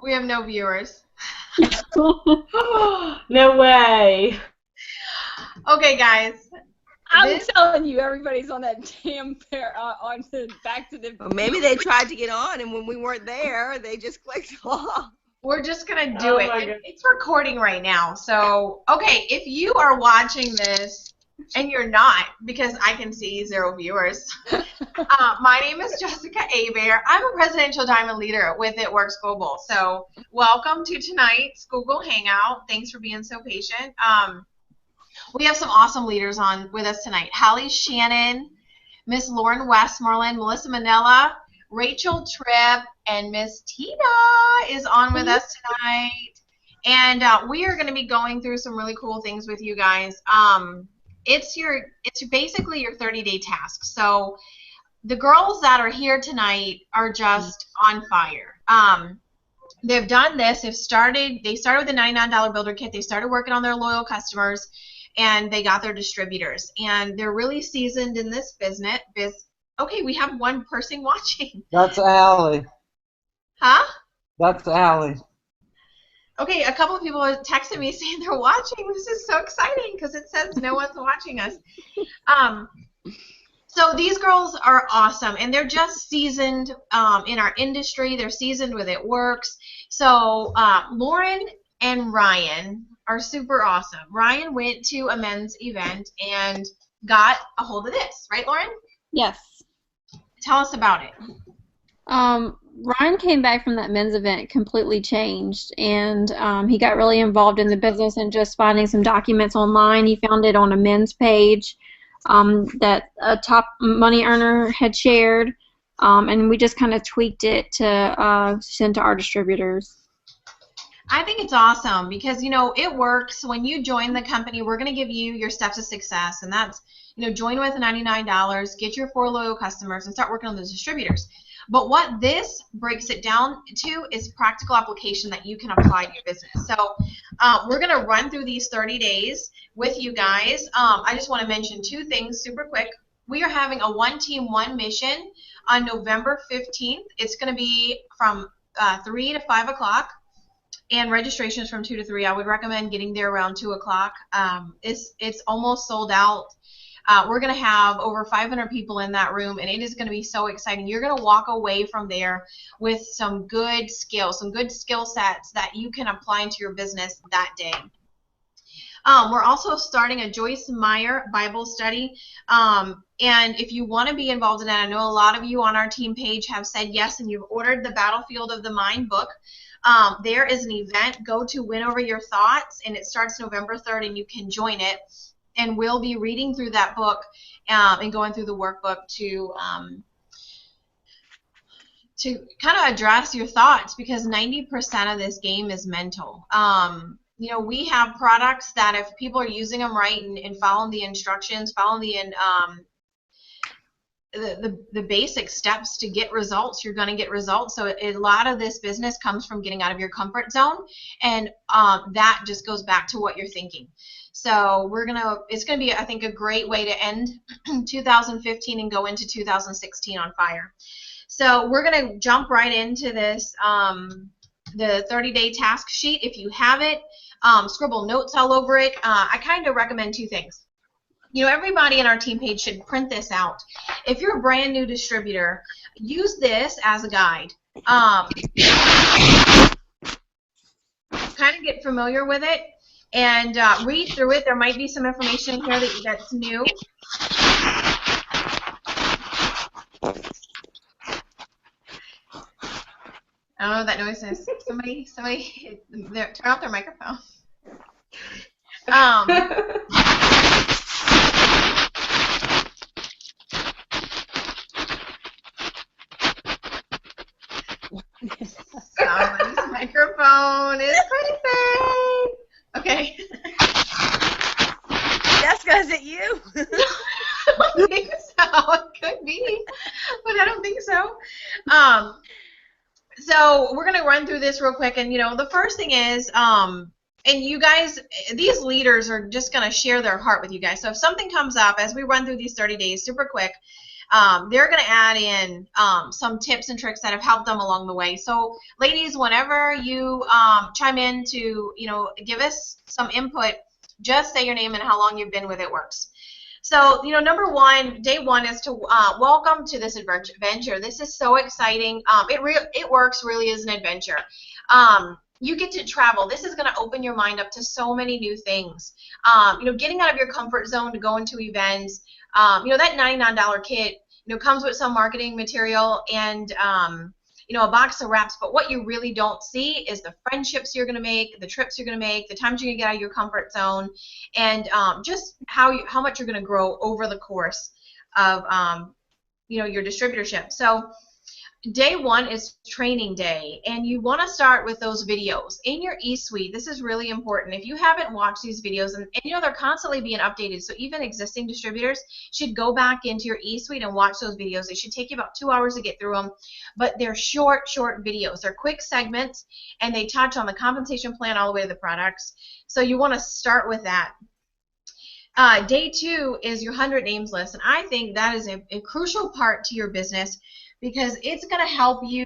We have no viewers. No way. Okay, guys. I'm telling you, everybody's on that damn on the back to the. Well, maybe they tried to get on, and when we weren't there, they just clicked off. We're just going to do it. It's recording right now. So, okay, if you are watching this, and you're not, because I can see 0 viewers, my name is Jessica Hebert. I'm a Presidential Diamond Leader with It Works Global. So, welcome to tonight's Google Hangout. Thanks for being so patient. We have some awesome leaders on with us tonight. Hallie Shannon, Miss Lauren Westmoreland, Melissa Manella, Rachel Tripp, and Miss Tina is on with us tonight. And we are going to be going through some really cool things with you guys. It's basically your 30-day task. So the girls that are here tonight are just on fire. They've done this. They started with the $99 builder kit. They started working on their loyal customers, and they got their distributors. And they're really seasoned in this business. Okay, we have one person watching. That's Allie. Huh? That's Allie. Okay, a couple of people are texting me saying they're watching. This is so exciting because it says no one's watching us. So these girls are awesome, and they're just seasoned in our industry. They're seasoned with It Works. So Lauren and Ryan are super awesome. Ryan went to a men's event and got a hold of this, right, Lauren? Yes. Tell us about it. Ryan came back from that men's event completely changed, and he got really involved in the business and just finding some documents online. He found it on a men's page that a top money earner had shared, and we just kind of tweaked it to send to our distributors. I think it's awesome because, it works. When you join the company, we're going to give you your steps of success, and that's, join with $99, get your 4 loyal customers, and start working on those distributors. But what this breaks it down to is practical application that you can apply to your business. So we're going to run through these 30 days with you guys. I just want to mention 2 things super quick. We are having a One Team, One Mission on November 15th. It's going to be from 3 to 5 o'clock. And registrations from 2 to 3. I would recommend getting there around 2 o'clock. It's almost sold out. We're going to have over 500 people in that room, and it is going to be so exciting. You're going to walk away from there with some good skills, some good skill sets that you can apply into your business that day. We're also starting a Joyce Meyer Bible study, and if you want to be involved in that, I know a lot of you on our team page have said yes, and you've ordered the Battlefield of the Mind book. There is an event, Go to Win Over Your Thoughts, and it starts November 3rd, and you can join it. And we'll be reading through that book and going through the workbook to kind of address your thoughts, because 90% of this game is mental. We have products that if people are using them right and following the instructions, following the basic steps to get results, you're going to get results. So a lot of this business comes from getting out of your comfort zone, and that just goes back to what you're thinking. So it's going to be, I think, a great way to end 2015 and go into 2016 on fire. So we're going to jump right into this, the 30-day task sheet. If you have it, scribble notes all over it. I kind of recommend 2 things. Everybody in our team page should print this out. If you're a brand new distributor, use this as a guide. Kind of get familiar with it and read through it. There might be some information here that's new. I don't know what that noise is. Somebody, turn off their microphone. Somebody's microphone is crazy. Okay. Jessica, is it you? I don't think so. It could be, but I don't think so. So we're going to run through this real quick. And, the first thing is, and you guys, these leaders are just going to share their heart with you guys. So if something comes up as we run through these 30 days super quick, they're going to add in some tips and tricks that have helped them along the way. So, ladies, whenever you chime in to, give us some input, just say your name and how long you've been with It Works. So, number one, day one is to welcome to this adventure. This is so exciting. It Works really is an adventure. You get to travel. This is going to open your mind up to so many new things. Getting out of your comfort zone to go into events. That $99 kit, comes with some marketing material and, a box of wraps. But what you really don't see is the friendships you're going to make, the trips you're going to make, the times you're going to get out of your comfort zone, and just how much you're going to grow over the course of, your distributorship. So day one is training day, and you want to start with those videos in your eSuite. This is really important. If you haven't watched these videos, and they're constantly being updated, so even existing distributors should go back into your eSuite and watch those videos. They should take you about 2 hours to get through them, but they're short videos. They're quick segments, and they touch on the compensation plan all the way to the products. So you want to start with that. Day two is your 100 names list, and I think that is a crucial part to your business, because it's going to help you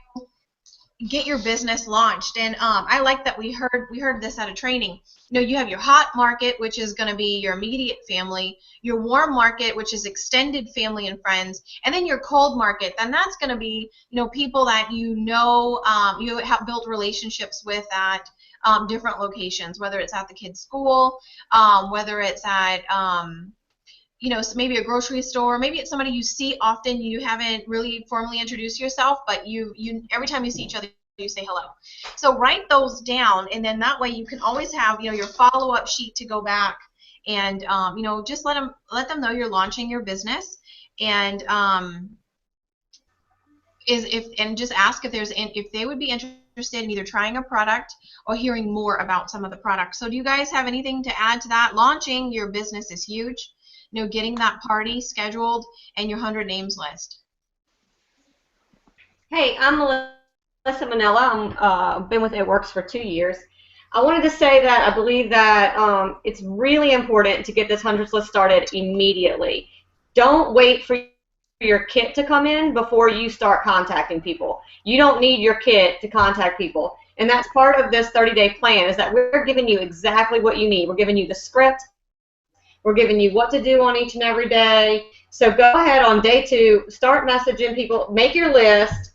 get your business launched. And I like that we heard this at a training. You have your hot market, which is going to be your immediate family, your warm market, which is extended family and friends, and then your cold market. Then that's going to be, people that you have built relationships with at different locations, whether it's at the kids' school, whether it's at so maybe a grocery store, maybe it's somebody you see often. You haven't really formally introduced yourself, but you every time you see each other, you say hello. So write those down, and then that way you can always have your follow-up sheet to go back and just let them know you're launching your business, and just ask if they would be interested in either trying a product or hearing more about some of the products. So do you guys have anything to add to that? Launching your business is huge. Getting that party scheduled and your 100 names list. Hey, I'm Melissa Manella. I've been with It Works for 2 years. I wanted to say that I believe that it's really important to get this 100s list started immediately. Don't wait for your kit to come in before you start contacting people. You don't need your kit to contact people. And that's part of this 30-day plan, is that we're giving you exactly what you need. We're giving you the script. We're giving you what to do on each and every day. So go ahead on day two, start messaging people, make your list,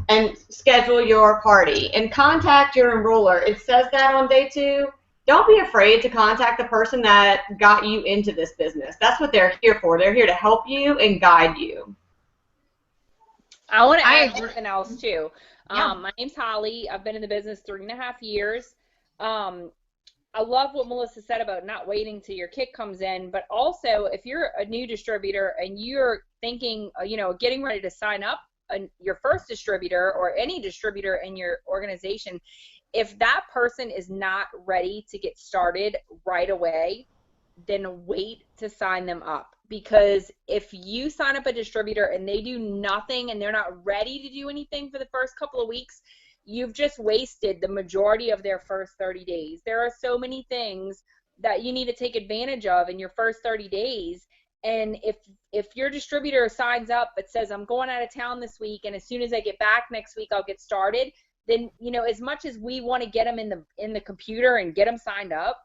and schedule your party. And contact your enroller. It says that on day two. Don't be afraid to contact the person that got you into this business. That's what they're here for. They're here to help you and guide you. I want to add something else too. Yeah. My name's Holly. I've been in the business 3.5 years. I love what Melissa said about not waiting till your kit comes in, but also if you're a new distributor and you're thinking, getting ready to sign up your first distributor or any distributor in your organization, if that person is not ready to get started right away, then wait to sign them up. Because if you sign up a distributor and they do nothing and they're not ready to do anything for the first couple of weeks, you've just wasted the majority of their first 30 days. There are so many things that you need to take advantage of in your first 30 days. And if your distributor signs up but says, I'm going out of town this week, and as soon as I get back next week, I'll get started, then, as much as we want to get them in the computer and get them signed up,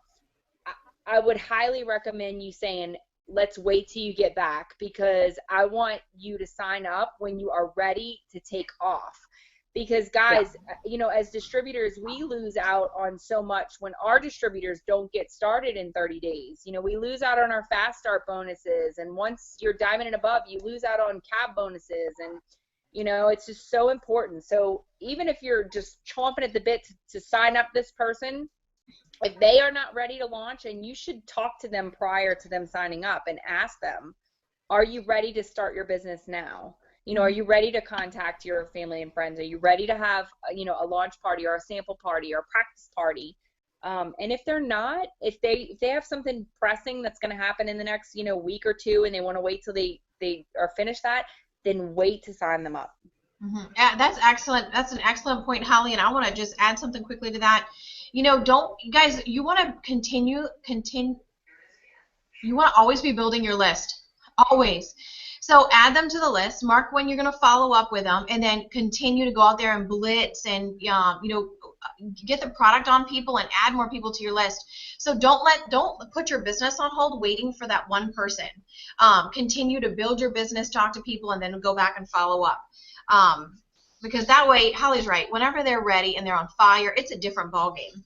I would highly recommend you saying, let's wait till you get back, because I want you to sign up when you are ready to take off. Because guys, as distributors, we lose out on so much when our distributors don't get started in 30 days. We lose out on our fast start bonuses, and once you're diamond and above, you lose out on cab bonuses, and it's just so important. So even if you're just chomping at the bit to sign up this person, if they are not ready to launch, and you should talk to them prior to them signing up and ask them, are you ready to start your business now? Are you ready to contact your family and friends? Are you ready to have, a launch party or a sample party or a practice party? And if they're not, if they have something pressing that's going to happen in the next, week or two, and they want to wait till they are finished that, then wait to sign them up. Mm-hmm. Yeah, that's excellent. That's an excellent point, Holly. And I want to just add something quickly to that. Guys, you want to continue. You want to always be building your list, always. So add them to the list, mark when you're going to follow up with them, and then continue to go out there and blitz and get the product on people and add more people to your list. So don't put your business on hold waiting for that one person. Continue to build your business, talk to people, and then go back and follow up. Because that way, Holly's right. Whenever they're ready and they're on fire, it's a different ballgame.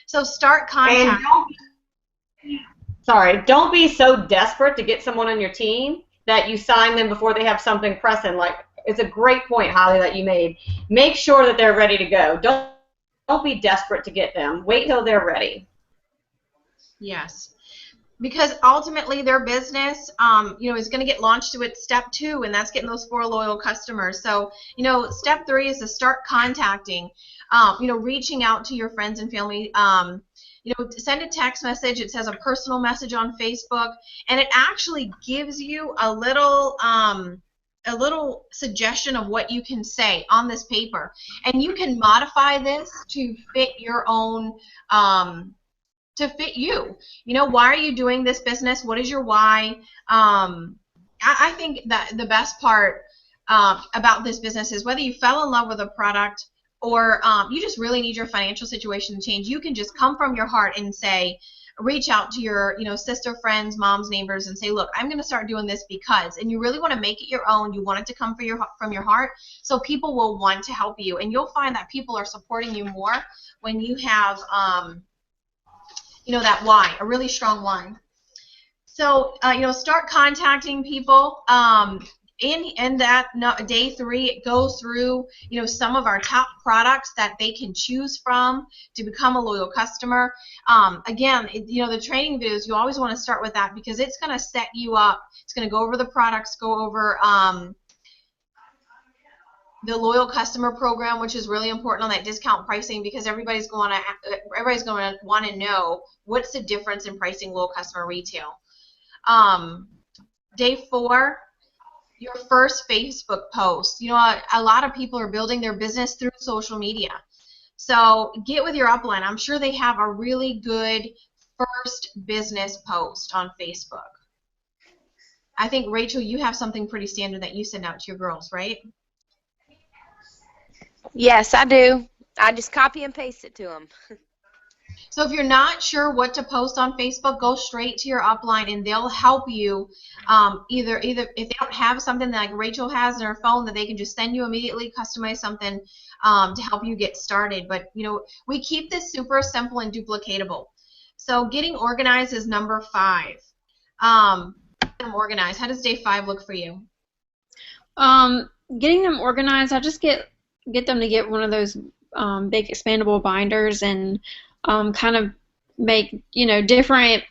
So start contacting. Don't be so desperate to get someone on your team that you sign them before they have something pressing. Like, it's a great point, Holly, that you made. Make sure that they're ready to go. Don't be desperate to get them. Wait till they're ready. Yes. Because ultimately their business, is going to get launched to its step 2, and that's getting those 4 loyal customers. So, step 3 is to start contacting, reaching out to your friends and family. Send a text message. It says a personal message on Facebook, and it actually gives you a little suggestion of what you can say on this paper, and you can modify this to fit your own. To fit you. Why are you doing this business? What is your why? I think that the best part about this business is whether you fell in love with a product or you just really need your financial situation to change, you can just come from your heart and say, reach out to your sister, friends, moms, neighbors, and say, look, I'm going to start doing this because, and you really want to make it your own. You want it to come from your heart, so people will want to help you, and you'll find that people are supporting you more when you have that why, a really strong why. So, start contacting people. In that day 3, go through, some of our top products that they can choose from to become a loyal customer. Again, the training videos, you always want to start with that because it's going to set you up. It's going to go over the products, go over the loyal customer program, which is really important on that discount pricing because everybody's going to want to know what's the difference in pricing loyal customer retail. Day 4, your first Facebook post. A lot of people are building their business through social media. So get with your upline. I'm sure they have a really good first business post on Facebook. I think, Rachel, you have something pretty standard that you send out to your girls, right? Yes, I do. I just copy and paste it to them. So if you're not sure what to post on Facebook, go straight to your upline, and they'll help you. Either if they don't have something like Rachel has in her phone that they can just send you immediately, customize something to help you get started. But we keep this super simple and duplicatable. So getting organized is number 5. Them organized. How does day 5 look for you? Getting them organized, I just get them to get one of those big expandable binders and kind of make different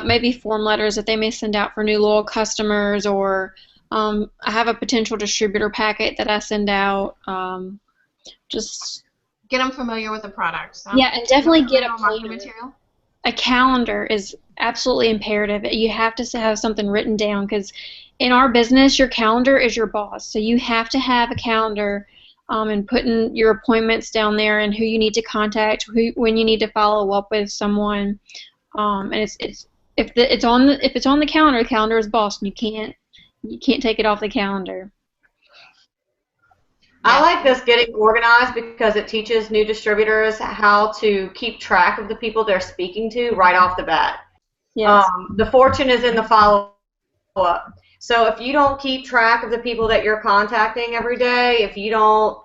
maybe form letters that they may send out for new loyal customers, or I have a potential distributor packet that I send out. Just get them familiar with the products. Yeah, and definitely get a marketing material. A calendar is absolutely imperative. You have to have something written down because in our business, your calendar is your boss. So you have to have a calendar. And putting your appointments down there and who you need to contact, when you need to follow up with someone, and if it's on the calendar is boss, and you can't take it off the calendar. I like this getting organized because it teaches new distributors how to keep track of the people they're speaking to right off the bat. Yes. The fortune is in the follow-up. So if you don't keep track of the people that you're contacting every day, if you don't,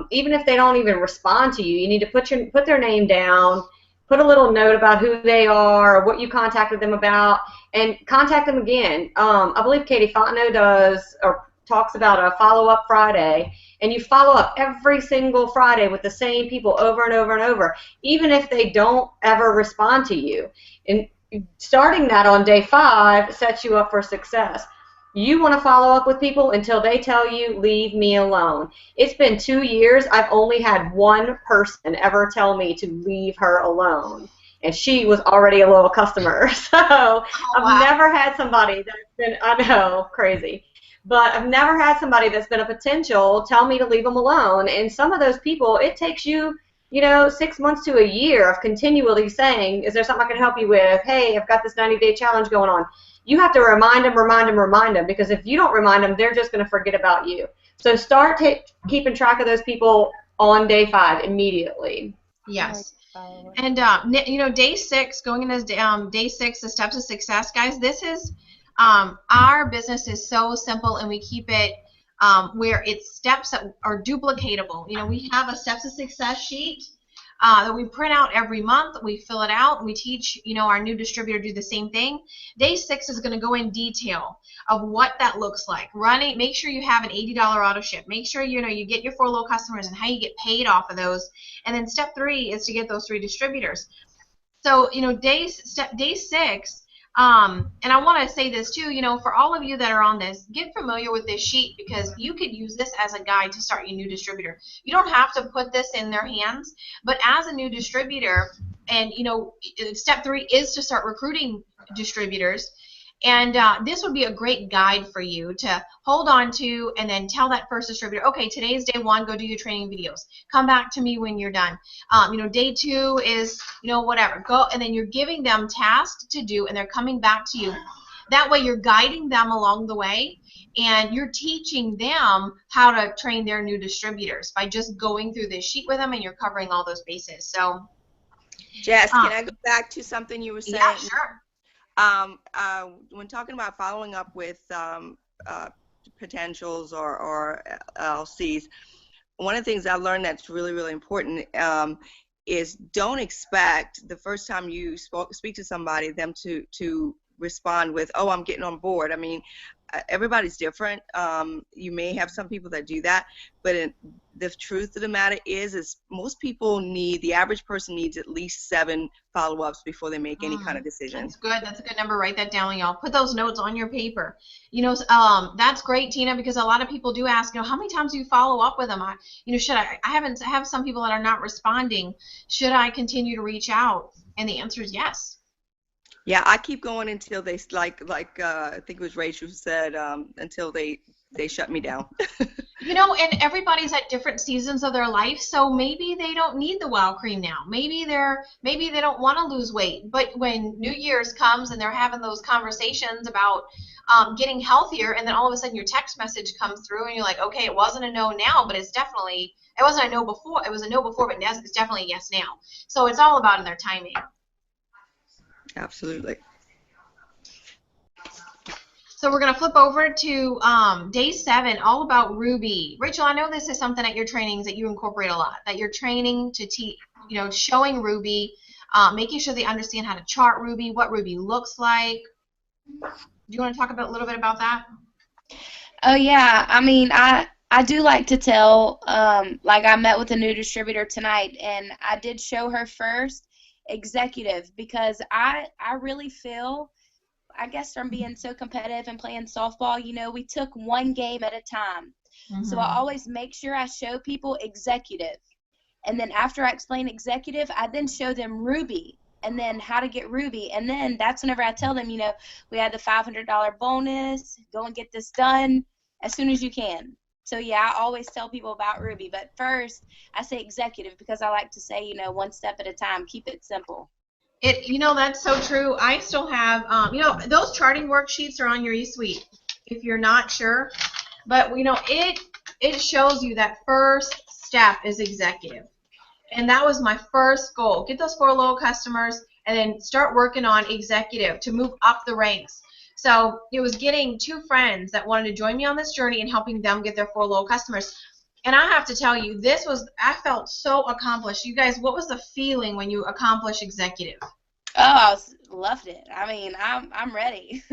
even if they don't even respond to you, you need to put their name down, put a little note about who they are, or what you contacted them about, and contact them again. I believe Katie Fontenot does or talks about a follow-up Friday, and you follow up every single Friday with the same people over and over and over, even if they don't ever respond to you. And starting that on day 5 sets you up for success. You want to follow up with people until they tell you, leave me alone. It's been 2 years. I've only had one person ever tell me to leave her alone, and she was already a loyal customer. So I've never had somebody that's been, I know, crazy, but I've never had somebody that's been a potential tell me to leave them alone. And some of those people, it takes you 6 months to a year of continually saying, is there something I can help you with? Hey, I've got this 90-day challenge going on. you have to remind them, because if you don't remind them, they're just going to forget about you. So start keeping track of those people on day 5 immediately. Yes. And, day 6, going into day 6, the steps of success, guys, this is, our business is so simple, and we keep it where it's steps that are duplicatable. We have a steps of success sheet that we print out every month. We fill it out. We teach, our new distributor do the same thing. Day 6 is going to go in detail of what that looks like. Make sure you have an $80 auto ship. Make sure, you get your 4 low customers and how you get paid off of those. And then step 3 is to get those 3 distributors. So, day 6, and I want to say this too, for all of you that are on this, get familiar with this sheet, because you could use this as a guide to start your new distributor. You don't have to put this in their hands, but as a new distributor, and step 3 is to start recruiting distributors. And this would be a great guide for you to hold on to, and then tell that first distributor, okay, today's day 1, go do your training videos. Come back to me when you're done. Day 2 is, whatever. Go, and then you're giving them tasks to do, and they're coming back to you. That way you're guiding them along the way, and you're teaching them how to train their new distributors by just going through this sheet with them, and you're covering all those bases. So, Jess, can I go back to something you were saying? Yeah, sure. When talking about following up with potentials or LCs, one of the things I learned that's really, really important is don't expect the first time you speak to somebody them to respond with, oh, I'm getting on board. I mean, everybody's different. You may have some people that do that, but the truth of the matter is most people the average person needs at least 7 follow-ups before they make any kind of decision. That's good. That's a good number. Write that down, y'all. Put those notes on your paper. That's great, Tina, because a lot of people do ask, how many times do you follow up with them? Should I have some people that are not responding. Should I continue to reach out? And the answer is yes. Yeah, I keep going until they I think it was Rachel who said until they shut me down. And everybody's at different seasons of their life, so maybe they don't need the WOW cream now. Maybe they don't want to lose weight. But when New Year's comes and they're having those conversations about getting healthier, and then all of a sudden your text message comes through, and you're like, okay, it wasn't a no now, but it wasn't a no before. It was a no before, but it's definitely a yes now. So it's all about in their timing. Absolutely. So we're going to flip over to day 7, all about Ruby. Rachel, I know this is something at your trainings that you incorporate a lot, that you're training to teach, showing Ruby, making sure they understand how to chart Ruby, what Ruby looks like. Do you want to talk a little bit about that? Oh, yeah. I mean, I do like to tell, I met with a new distributor tonight, and I did show her first executive, because I really feel, I guess from being so competitive and playing softball, we took one game at a time. Mm-hmm. So I always make sure I show people executive. And then after I explain executive, I then show them Ruby, and then how to get Ruby. And then that's whenever I tell them, we had the $500 bonus, go and get this done as soon as you can. So, yeah, I always tell people about Ruby. But first, I say executive because I like to say, one step at a time. Keep it simple. That's so true. I still have, those charting worksheets are on your eSuite if you're not sure. But, it shows you that first step is executive. And that was my first goal. Get those 4 low customers and then start working on executive to move up the ranks. So it was getting 2 friends that wanted to join me on this journey and helping them get their 4 low customers. And I have to tell you, I felt so accomplished. You guys, what was the feeling when you accomplished executive? Oh, I loved it. I mean, I'm ready.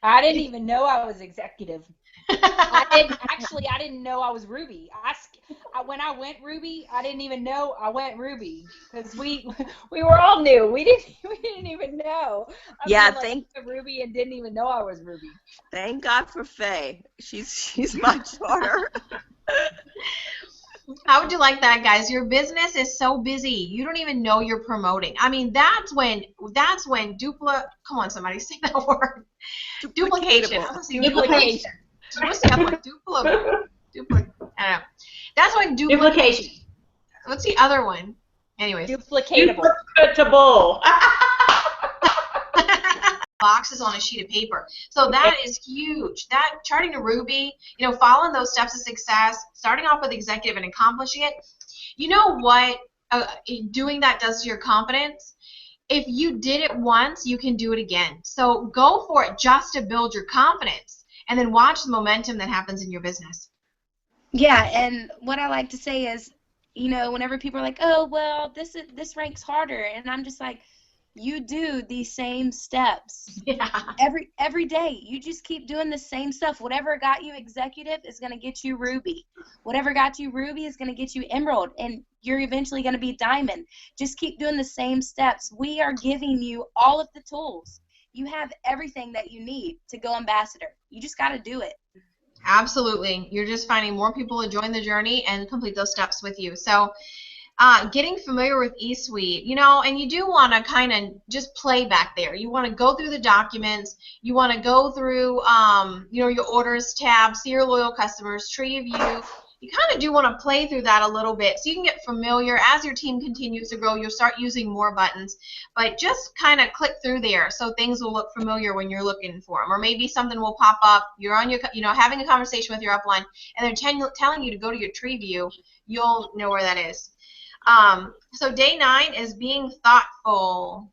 I didn't even know I was executive. I didn't know I was Ruby. When I went Ruby, I didn't even know I went Ruby because we were all new. We didn't even know. I Ruby and didn't even know I was Ruby. Thank God for Faye. She's my charter. How would you like that, guys? Your business is so busy. You don't even know you're promoting. I mean, that's when come on, somebody say that word. Duplication. Duplication. What's the other one? I don't know. That's when duplication. What's the other one? Anyways. Duplicatable. Duplicatable. boxes on a sheet of paper. So that is huge. That charting to Ruby, following those steps of success, starting off with executive and accomplishing it. You know what doing that does to your confidence? If you did it once, you can do it again. So go for it just to build your confidence, and then watch the momentum that happens in your business. Yeah, and what I like to say is, whenever people are like, oh, well, this ranks harder, and I'm just like, you do these same steps every day. You just keep doing the same stuff. Whatever got you executive is going to get you Ruby. Whatever got you Ruby is going to get you Emerald, and you're eventually going to be Diamond. Just keep doing the same steps. We are giving you all of the tools. You have everything that you need to go ambassador. You just got to do it. Absolutely. You're just finding more people to join the journey and complete those steps with you. So getting familiar with eSuite, and you do want to kind of just play back there. You want to go through the documents. You want to go through, your orders tab, see your loyal customers, tree view. You kind of do want to play through that a little bit so you can get familiar. As your team continues to grow, you'll start using more buttons. But just kind of click through there so things will look familiar when you're looking for them. Or maybe something will pop up. You're on your, having a conversation with your upline, and they're telling you to go to your tree view. You'll know where that is. So day 9 is being thoughtful.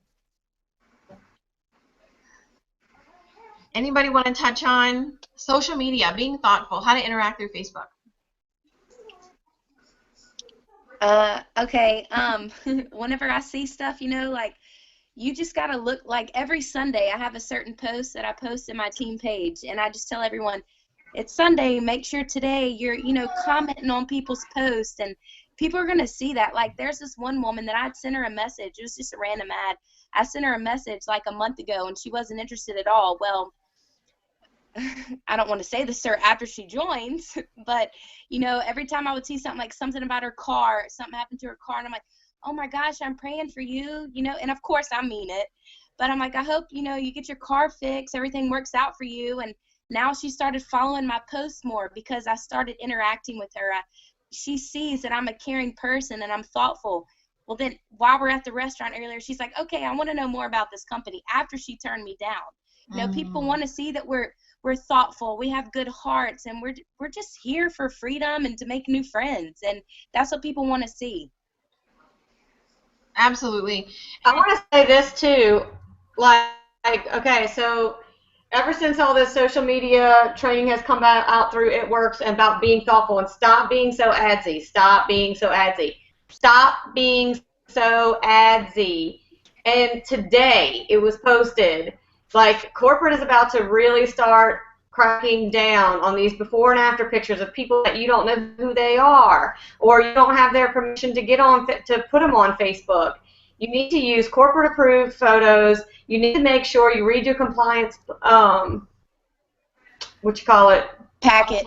Anybody want to touch on social media, being thoughtful, how to interact through Facebook? Okay. Whenever I see stuff, you just got to look, like every Sunday I have a certain post that I post in my team page, and I just tell everyone, it's Sunday, make sure today you're, commenting on people's posts, and people are going to see that. Like, there's this one woman that I'd sent her a message. It was just a random ad. I sent her a message like a month ago, and she wasn't interested at all. Well, I don't want to say this to her after she joins, but, every time I would see something about her car, something happened to her car, and I'm like, oh, my gosh, I'm praying for you, and of course I mean it. But I'm like, I hope, you get your car fixed, everything works out for you. And now she started following my posts more because I started interacting with her. She sees that I'm a caring person and I'm thoughtful. Well, then while we're at the restaurant earlier, she's like, okay, I want to know more about this company after she turned me down. People want to see that we're thoughtful, we have good hearts, and we're just here for freedom and to make new friends, and that's what people want to see. Absolutely. I want to say this too, like okay, so ever since all this social media training has come out through It Works and about being thoughtful and stop being so adsy, stop being so adsy. And today it was posted, like, corporate is about to really start cracking down on these before and after pictures of people that you don't know who they are, or you don't have their permission to to put them on Facebook. You need to use corporate approved photos. You need to make sure you read your compliance, packet. Plan,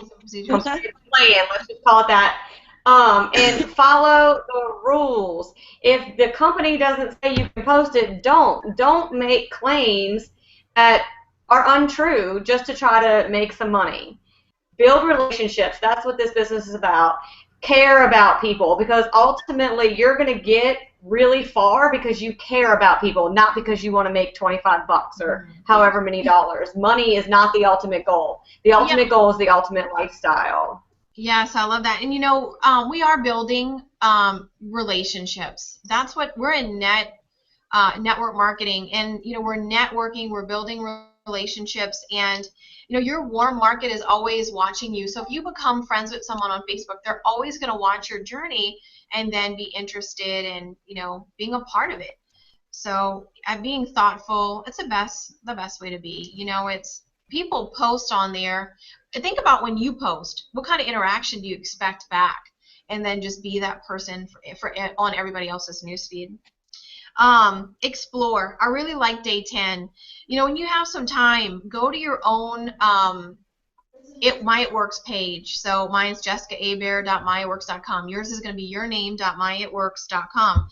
let's just call it that. And follow the rules. If the company doesn't say you can post it, don't make claims that are untrue just to try to make some money. Build relationships. That's what this business is about. Care about people, because ultimately you're going to get really far because you care about people, not because you want to make $25 or however many dollars. Money is not the ultimate goal. The ultimate goal is the ultimate lifestyle. Yes, I love that. And we are building relationships. That's what we're in network marketing, and we're networking, we're building relationships, and your warm market is always watching you. So if you become friends with someone on Facebook, they're always going to watch your journey and then be interested in being a part of it. So being thoughtful, it's the best way to be. It's people post on there. Think about when you post, what kind of interaction do you expect back, and then just be that person for on everybody else's newsfeed. Explore. I really like day 10. When you have some time, go to your own My It Works page. So mine's jessicaabear.myitworks.com. Yours is going to be your name.myitworks.com.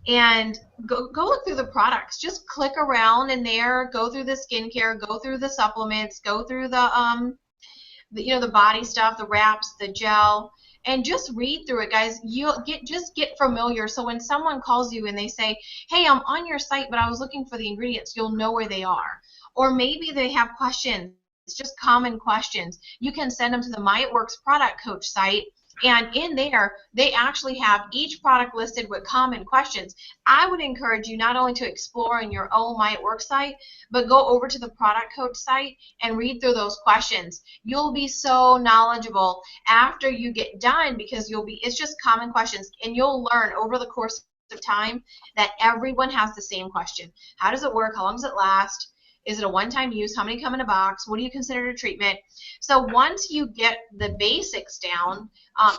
And go look through the products. Just click around in there. Go through the skincare. Go through the supplements. Go through the body stuff, the wraps, the gel. And just read through it, guys. You'll get familiar. So when someone calls you and they say, hey, I'm on your site, but I was looking for the ingredients, you'll know where they are. or maybe they have questions. It's just common questions. You can send them to the My It Works product coach site, and in there, they actually have each product listed with common questions. I would encourage you not only to explore in your own My It Works site, but go over to the product coach site and read through those questions. You'll be so knowledgeable after you get done, because it's just common questions, and you'll learn over the course of time that everyone has the same question. How does it work? How long does it last? Is it a one-time use? How many come in a box? What do you consider a treatment? So once you get the basics down,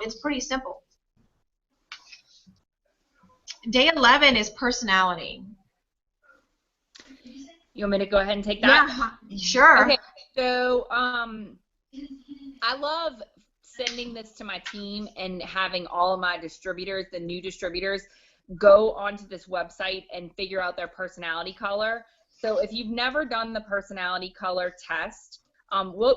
it's pretty simple. Day 11 is personality. You want me to go ahead and take that? Yeah, sure. Okay, so I love sending this to my team and having all of my distributors, the new distributors, go onto this website and figure out their personality color. So if you've never done the personality color test,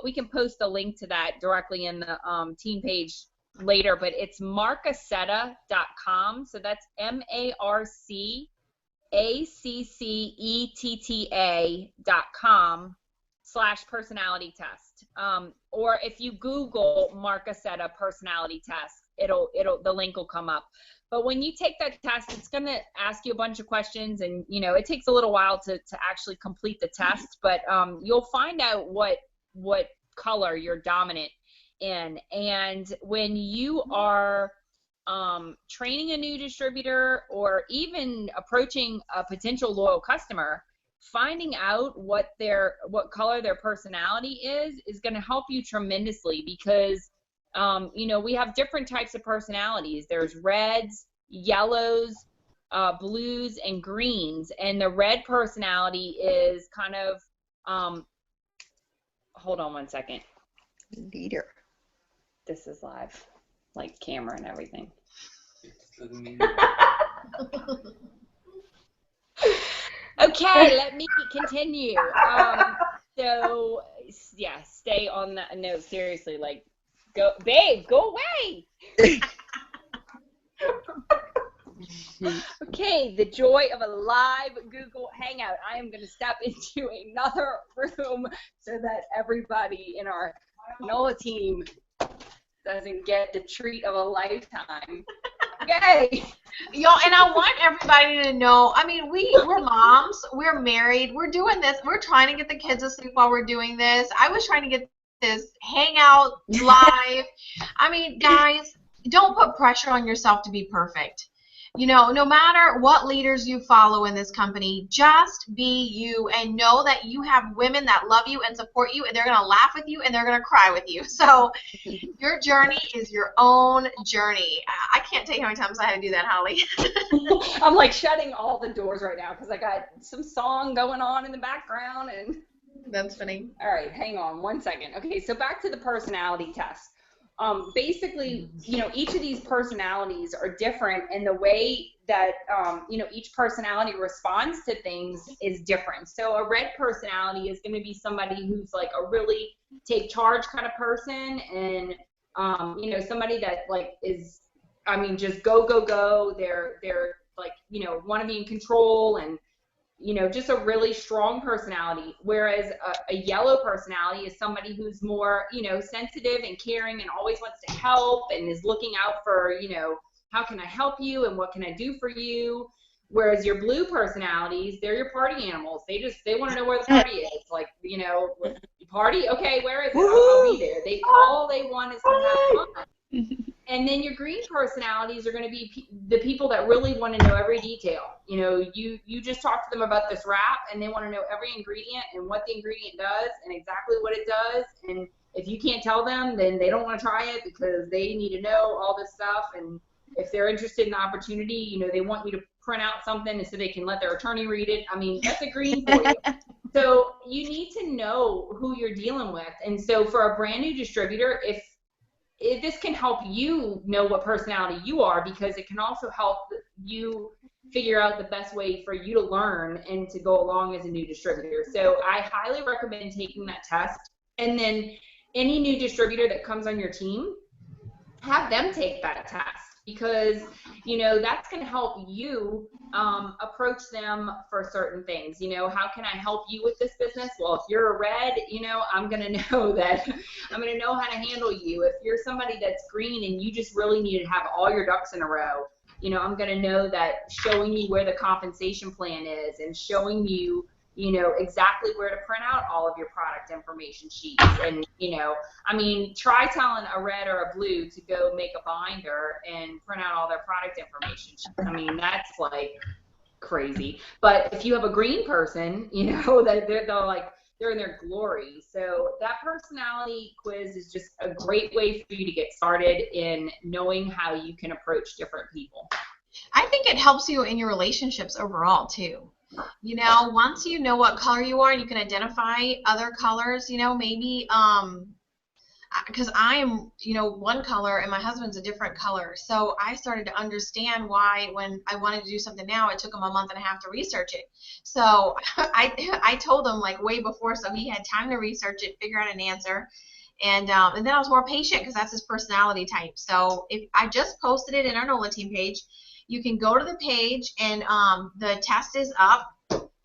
we can post a link to that directly in the team page later, but it's marcaccetta.com. So that's marcaccetta.com/personality test. Or if you Google Marcaccetta personality test, the link will come up. But when you take that test, it's going to ask you a bunch of questions, and it takes a little while to actually complete the test, but you'll find out what color you're dominant in. And when you are training a new distributor or even approaching a potential loyal customer, finding out what color their personality is going to help you tremendously, because we have different types of personalities. There's reds, yellows, blues, and greens. And the red personality is kind of, hold on one second. Leader. This is live, like camera and everything. Okay, let me continue. So, yeah, stay on that. No, seriously, like, go, babe, go away. Okay, the joy of a live Google Hangout. I am going to step into another room so that everybody in our NOLA team doesn't get the treat of a lifetime. Okay. Yo, and I want everybody to know, I mean, we're moms, we're married, we're doing this, we're trying to get the kids asleep while we're doing this. I was trying to get this hangout live. I mean, guys, don't put pressure on yourself to be perfect. No matter what leaders you follow in this company, just be you, and know that you have women that love you and support you, and they're going to laugh with you and they're going to cry with you. So your journey is your own journey. I can't tell you how many times I had to do that, Holly. I'm like shutting all the doors right now because I got some song going on in the background. And that's funny. All right, hang on one second. Okay, so back to the personality test. Basically, each of these personalities are different, and the way that, each personality responds to things is different. So a red personality is going to be somebody who's like a really take charge kind of person, and, somebody that like is, just go, go, go. They're like, want to be in control, and, just a really strong personality, whereas a yellow personality is somebody who's more, sensitive and caring and always wants to help and is looking out for, how can I help you and what can I do for you? Whereas your blue personalities, they're your party animals. They want to know where the party is. Like, party? Okay, where is it? I'll be there. All they want is to have fun. And then your green personalities are going to be the people that really want to know every detail. You just talk to them about this wrap, and they want to know every ingredient and what the ingredient does and exactly what it does. And if you can't tell them, then they don't want to try it because they need to know all this stuff. And if they're interested in the opportunity, they want you to print out something so they can let their attorney read it. That's a green for you. So you need to know who you're dealing with. And so for a brand new distributor, if this can help you know what personality you are, because it can also help you figure out the best way for you to learn and to go along as a new distributor. So I highly recommend taking that test. And then any new distributor that comes on your team, have them take that test. because, you know, that's going to help you approach them for certain things. You know, how can I help you with this business? Well, if you're a red, you know, I'm going to know that I'm going to know how to handle you. If you're somebody that's green and you just really need to have all your ducks in a row, you know, I'm going to know that showing you where the compensation plan is and showing you, you know, exactly where to print out all of your product information sheets. And, you know, I mean, try telling a red or a blue to go make a binder and print out all their product information sheets. I mean, that's like crazy. But if you have a green person, you know, that they're in their glory. So that personality quiz is just a great way for you to get started in knowing how you can approach different people. I think it helps you in your relationships overall too. You know, once you know what color you are and you can identify other colors, you know, maybe because I am, you know, one color and my husband's a different color. So I started to understand why when I wanted to do something now, it took him a month and a half to research it. So I told him like way before, so he had time to research it, figure out an answer. And then I was more patient because that's his personality type. So if I just posted it in our NOLA team page, you can go to the page and the test is up.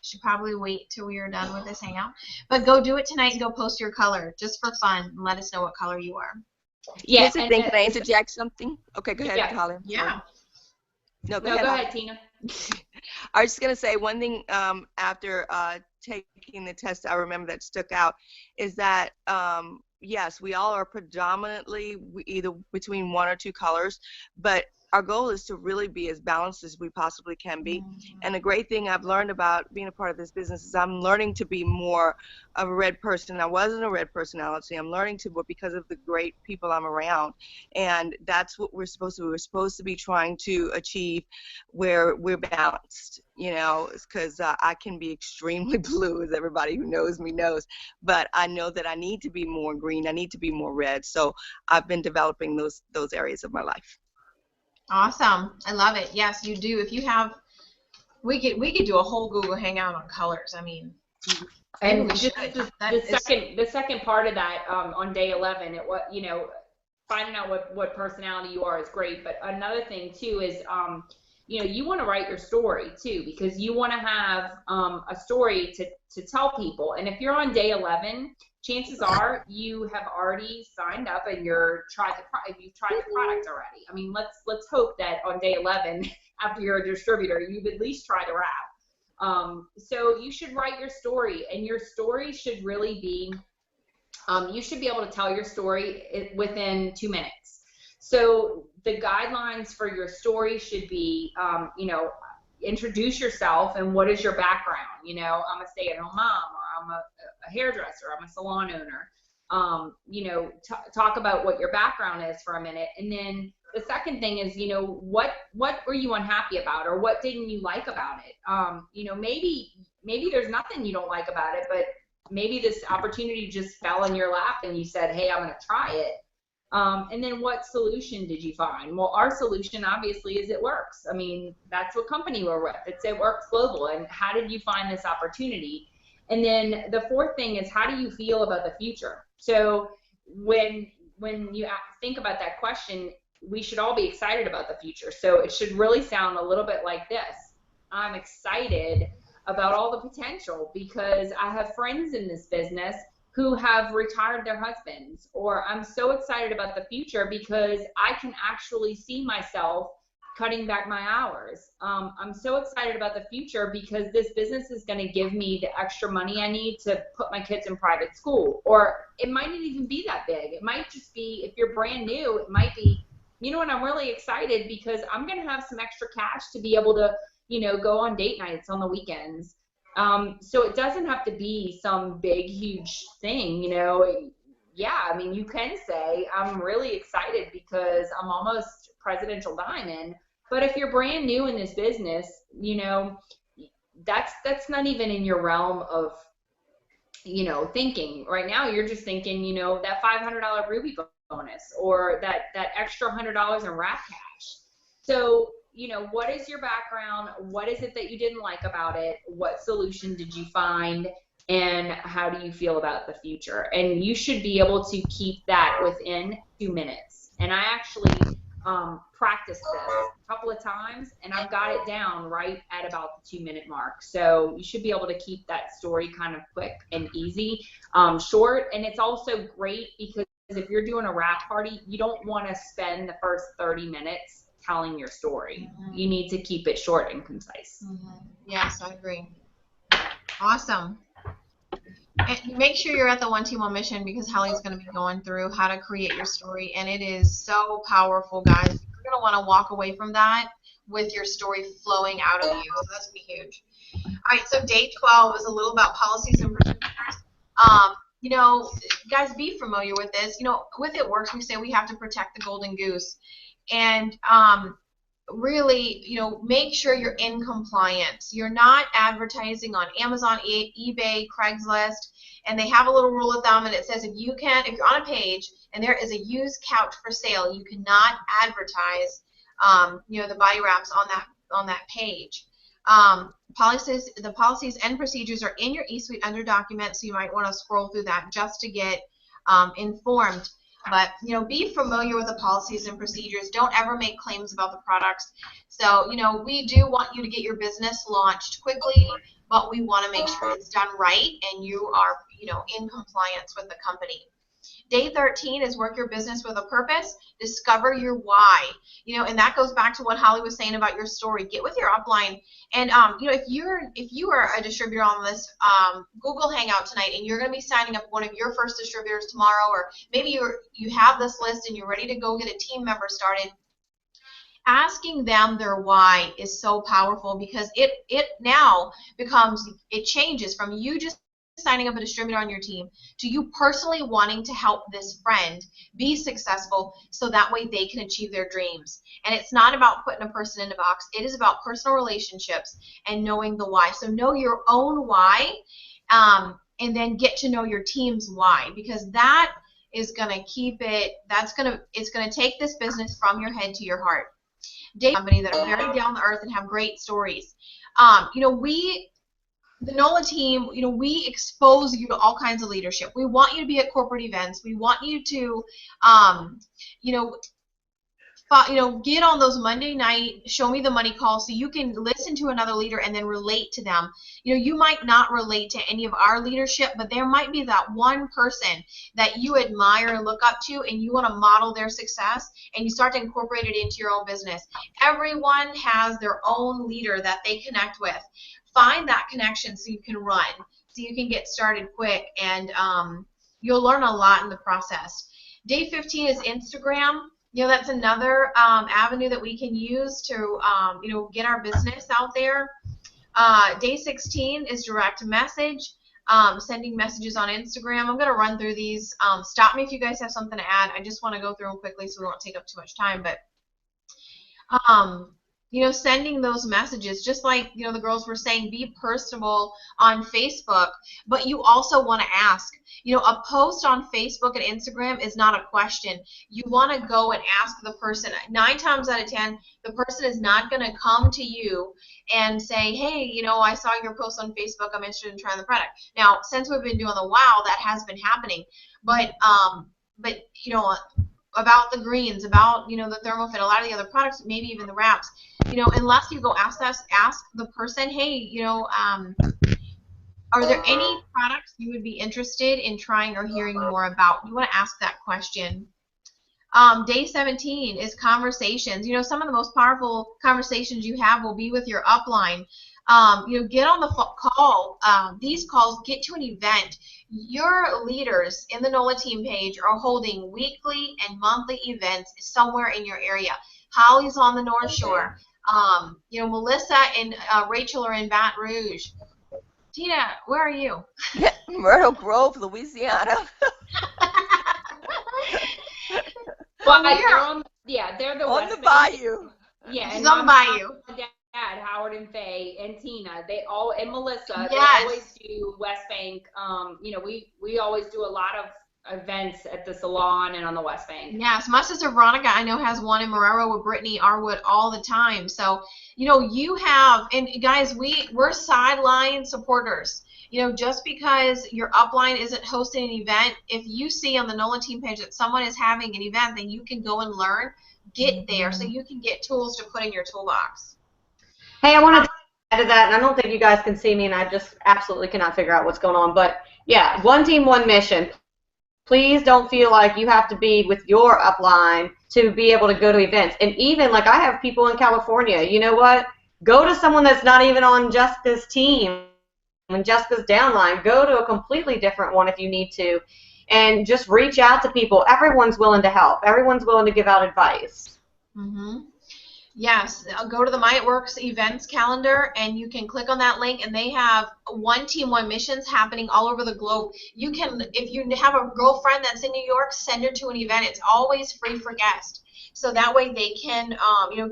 Should probably wait till we are done with this hangout. But go do it tonight and go post your color just for fun and let us know what color you are. Yeah. Here's the thing. Can I interject something? Okay, go ahead, Yeah. Holly. Yeah. No, No, go ahead, Tina. I was just going to say one thing after taking the test I remember that stuck out is that, yes, we all are predominantly either between one or two colors, but our goal is to really be as balanced as we possibly can be. And the great thing I've learned about being a part of this business is I'm learning to be more of a red person. I wasn't a red personality. I'm learning to, but because of the great people I'm around. And that's what we're supposed to be. We're supposed to be trying to achieve where we're balanced, you know, because I can be extremely blue, as everybody who knows me knows. But I know that I need to be more green. I need to be more red. So I've been developing those areas of my life. Awesome. I love it. Yes, you do. If you have, we could do a whole Google Hangout on colors. I mean, And we just should. the second part of that on day 11, you know, finding out what personality you are is great. But another thing too is you know, you want to write your story too, because you want to have a story to tell people. And if you're on day 11, chances are you have already signed up and you've tried the product already. I mean, let's hope that on day 11, after you're a distributor, you've at least tried a wrap. So you should write your story, and your story should really be, you should be able to tell your story within 2 minutes. So the guidelines for your story should be, you know, introduce yourself and what is your background. You know, I'm a stay-at-home mom, or I'm a hairdresser, I'm a salon owner. You know, talk about what your background is for a minute. And then the second thing is, you know, what were you unhappy about, or what didn't you like about it? You know, maybe there's nothing you don't like about it, but maybe this opportunity just fell in your lap and you said, hey, I'm going to try it. And then what solution did you find? Well, our solution obviously is it works. I mean, that's what company we're with. It's It Works Global. And how did you find this opportunity? And then the fourth thing is, how do you feel about the future? So when you think about that question, we should all be excited about the future. So it should really sound a little bit like this. I'm excited about all the potential because I have friends in this business who have retired their husbands, or I'm so excited about the future because I can actually see myself cutting back my hours. I'm so excited about the future because this business is going to give me the extra money I need to put my kids in private school. Or it might not even be that big. It might just be, if you're brand new, it might be, you know what, I'm really excited because I'm going to have some extra cash to be able to, you know, go on date nights on the weekends. So it doesn't have to be some big, huge thing, you know. Yeah, I mean, you can say, I'm really excited because I'm almost presidential diamond. But if you're brand new in this business, you know, that's not even in your realm of, you know, thinking. Right now, you're just thinking, you know, that $500 Ruby bonus or that extra $100 in wrap cash. So, you know, what is your background? What is it that you didn't like about it? What solution did you find? And how do you feel about the future? And you should be able to keep that within 2 minutes. And I actually practiced this a couple of times, and I've got it down right at about the 2-minute mark. So you should be able to keep that story kind of quick and easy, short. And it's also great because if you're doing a wrap party, you don't want to spend the first 30 minutes telling your story. You need to keep it short and concise. Yes, I agree. Awesome. And make sure you're at the One Team One Mission, because Holly's going to be going through how to create your story, and it is so powerful, guys. You're going to want to walk away from that with your story flowing out of you. So that's going to be huge. All right, so day 12 is a little about policies and procedures. You know, guys, be familiar with this. You know, with It Works, we say we have to protect the golden goose. And really, you know, make sure you're in compliance. You're not advertising on Amazon, eBay, Craigslist, and they have a little rule of thumb, and it says if you're on a page and there is a used couch for sale, you cannot advertise, you know, the body wraps on that page. The policies and procedures are in your eSuite under documents, so you might want to scroll through that just to get informed. But, you know, be familiar with the policies and procedures. Don't ever make claims about the products. So, you know, we do want you to get your business launched quickly, but we want to make sure it's done right and you are, you know, in compliance with the company. Day 13 is work your business with a purpose. Discover your why. You know, and that goes back to what Holly was saying about your story. Get with your upline. And you know, if you are a distributor on this Google Hangout tonight, and you're going to be signing up one of your first distributors tomorrow, or maybe you have this list and you're ready to go get a team member started, asking them their why is so powerful, because it now becomes, it changes from you just signing up a distributor on your team to you personally wanting to help this friend be successful so that way they can achieve their dreams. And it's not about putting a person in a box. It is about personal relationships and knowing the why. So know your own why, and then get to know your team's why, because that is going to keep it, it's going to take this business from your head to your heart. Company that are very down to earth and have great stories. You know, the NOLA team, you know, we expose you to all kinds of leadership. We want you to be at corporate events. We want you to, you know, get on those Monday night Show Me the Money calls so you can listen to another leader and then relate to them. You know, you might not relate to any of our leadership, but there might be that one person that you admire and look up to, and you want to model their success, and you start to incorporate it into your own business. Everyone has their own leader that they connect with. Find that connection so you can run, so you can get started quick, and you'll learn a lot in the process. Day 15 is Instagram. You know, that's another avenue that we can use to, you know, get our business out there. Day 16 is direct message, sending messages on Instagram. I'm going to run through these. Stop me if you guys have something to add. I just want to go through them quickly so we won't take up too much time. But you know, sending those messages, just like, you know, the girls were saying, be personable on Facebook, but you also want to ask. You know, a post on Facebook and Instagram is not a question. You want to go and ask the person. 9 times out of 10, the person is not going to come to you and say, hey, you know, I saw your post on Facebook. I'm interested in trying the product. Now, since we've been doing the WOW, that has been happening. But you know, about the greens, about, you know, the ThermoFit, a lot of the other products, maybe even the wraps, you know, unless you go ask the person, hey, you know, are there any products you would be interested in trying or hearing more about? You want to ask that question. Day 17 is conversations. You know, some of the most powerful conversations you have will be with your upline. You know, get on the call. These calls, get to an event. Your leaders in the NOLA team page are holding weekly and monthly events somewhere in your area. Holly's on the North Shore. You know, Melissa and Rachel are in Baton Rouge. Tina, where are you? Myrtle Grove, Louisiana. Well, they're the on West the bayou. Yeah, She's and on the bayou. Dad, Howard and Faye and Tina, and Melissa, Yes. They always do West Bank. You know, we always do a lot of events at the salon and on the West Bank. Yes, my sister Veronica, I know, has one in Marrero with Brittany Arwood all the time. So, you know, you have, and guys, we're sideline supporters. You know, just because your upline isn't hosting an event, if you see on the NOLA team page that someone is having an event that you can go and learn, get there so you can get tools to put in your toolbox. Hey, I wanted to add to that, and I don't think you guys can see me, and I just absolutely cannot figure out what's going on. But yeah, one team, one mission. Please don't feel like you have to be with your upline to be able to go to events. And even, like, I have people in California, you know what? Go to someone that's not even on Jessica's team and Jessica's downline. Go to a completely different one if you need to. And just reach out to people. Everyone's willing to help. Everyone's willing to give out advice. Mm-hmm. Yes, go to the My It Works events calendar, and you can click on that link, and they have one team, one missions happening all over the globe. You can, if you have a girlfriend that's in New York, send her to an event. It's always free for guests. So that way they can,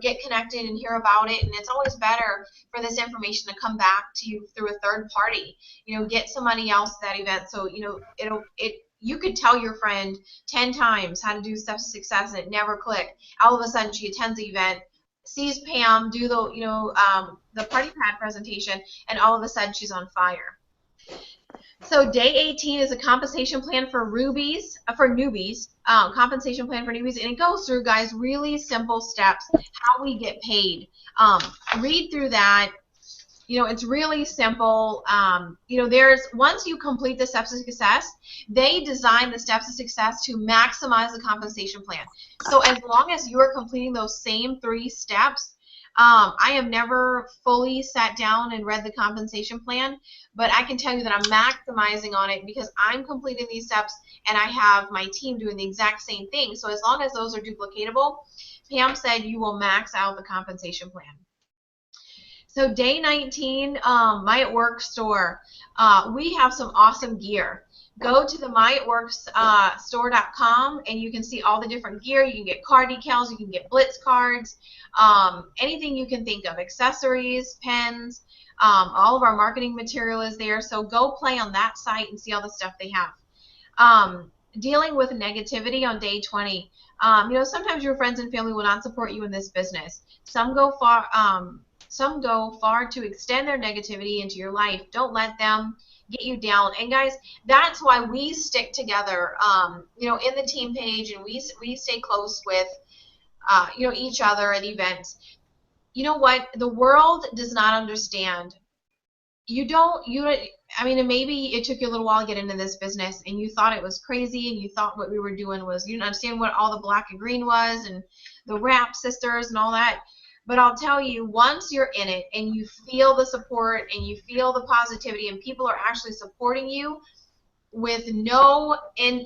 get connected and hear about it, and it's always better for this information to come back to you through a third party. Get somebody else to that event, so you could tell your friend 10 times how to do Steps to Success, and it never clicked. All of a sudden, she attends the event, sees Pam do the party pad presentation, and all of a sudden she's on fire. So day 18 is a compensation plan for newbies, compensation plan for newbies, and it goes through, guys, really simple steps, how we get paid. Read through that. It's really simple. Once you complete the Steps to Success, they design the Steps to Success to maximize the compensation plan. So as long as you are completing those same 3 steps, I have never fully sat down and read the compensation plan, but I can tell you that I'm maximizing on it because I'm completing these steps and I have my team doing the exact same thing. So as long as those are duplicatable, Pam said you will max out the compensation plan. So day 19, My It Works store. We have some awesome gear. Go to the myitworks.store.com and you can see all the different gear. You can get car decals, you can get Blitz cards, anything you can think of, accessories, pens, all of our marketing material is there. So go play on that site and see all the stuff they have. Dealing with negativity on day 20. Sometimes your friends and family will not support you in this business. Some go far to extend their negativity into your life. Don't let them get you down. And guys, that's why we stick together, in the team page, and we stay close with, each other at events. You know what? The world does not understand. And maybe it took you a little while to get into this business, and you thought it was crazy, and you thought what we were doing was, you didn't understand what all the black and green was, and the Rap Sisters and all that. But I'll tell you, once you're in it and you feel the support and you feel the positivity and people are actually supporting you with nothing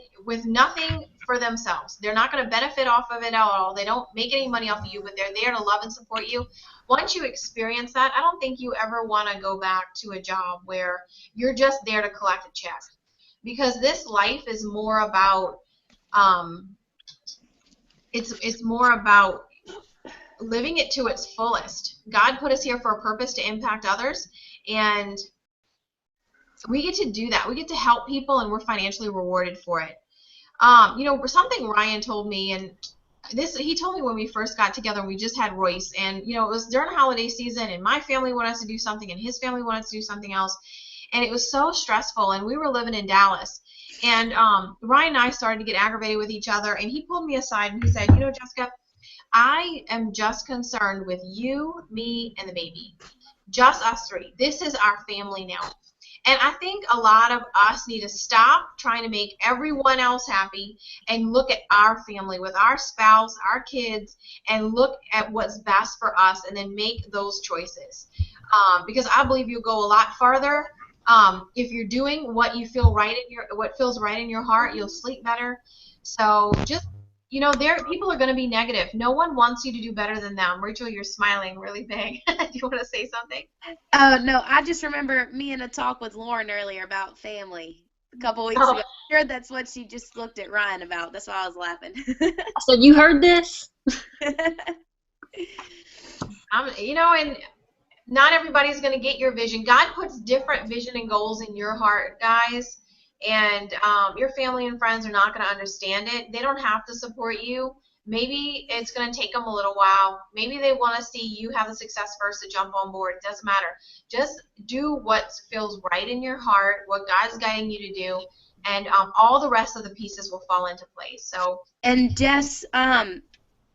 for themselves. They're not going to benefit off of it at all. They don't make any money off of you, but they're there to love and support you. Once you experience that, I don't think you ever want to go back to a job where you're just there to collect a check. Because this life is more about it's more about living it to its fullest. God put us here for a purpose to impact others, and we get to do that. We get to help people, and we're financially rewarded for it. Something Ryan told me, and he told me when we first got together, and we just had Royce, and it was during holiday season, and my family wanted us to do something, and his family wanted us to do something else, and it was so stressful, and we were living in Dallas, and Ryan and I started to get aggravated with each other, and he pulled me aside, and he said, Jessica, I am just concerned with you, me, and the baby. Just us 3. This is our family now. And I think a lot of us need to stop trying to make everyone else happy and look at our family with our spouse, our kids, and look at what's best for us and then make those choices. Because I believe you'll go a lot farther if you're doing what you feel what feels right in your heart. You'll sleep better. So just people are going to be negative. No one wants you to do better than them. Rachel, you're smiling really big. Do you want to say something? Oh, no, I just remember me in a talk with Lauren earlier about family a couple weeks ago. I'm sure that's what she just looked at Ryan about. That's why I was laughing. So you heard this? And not everybody's going to get your vision. God puts different vision and goals in your heart, guys. And your family and friends are not going to understand it. They don't have to support you. Maybe it's going to take them a little while. Maybe they want to see you have the success first to jump on board. It doesn't matter. Just do what feels right in your heart, what God's guiding you to do, and all the rest of the pieces will fall into place. So. And Jess,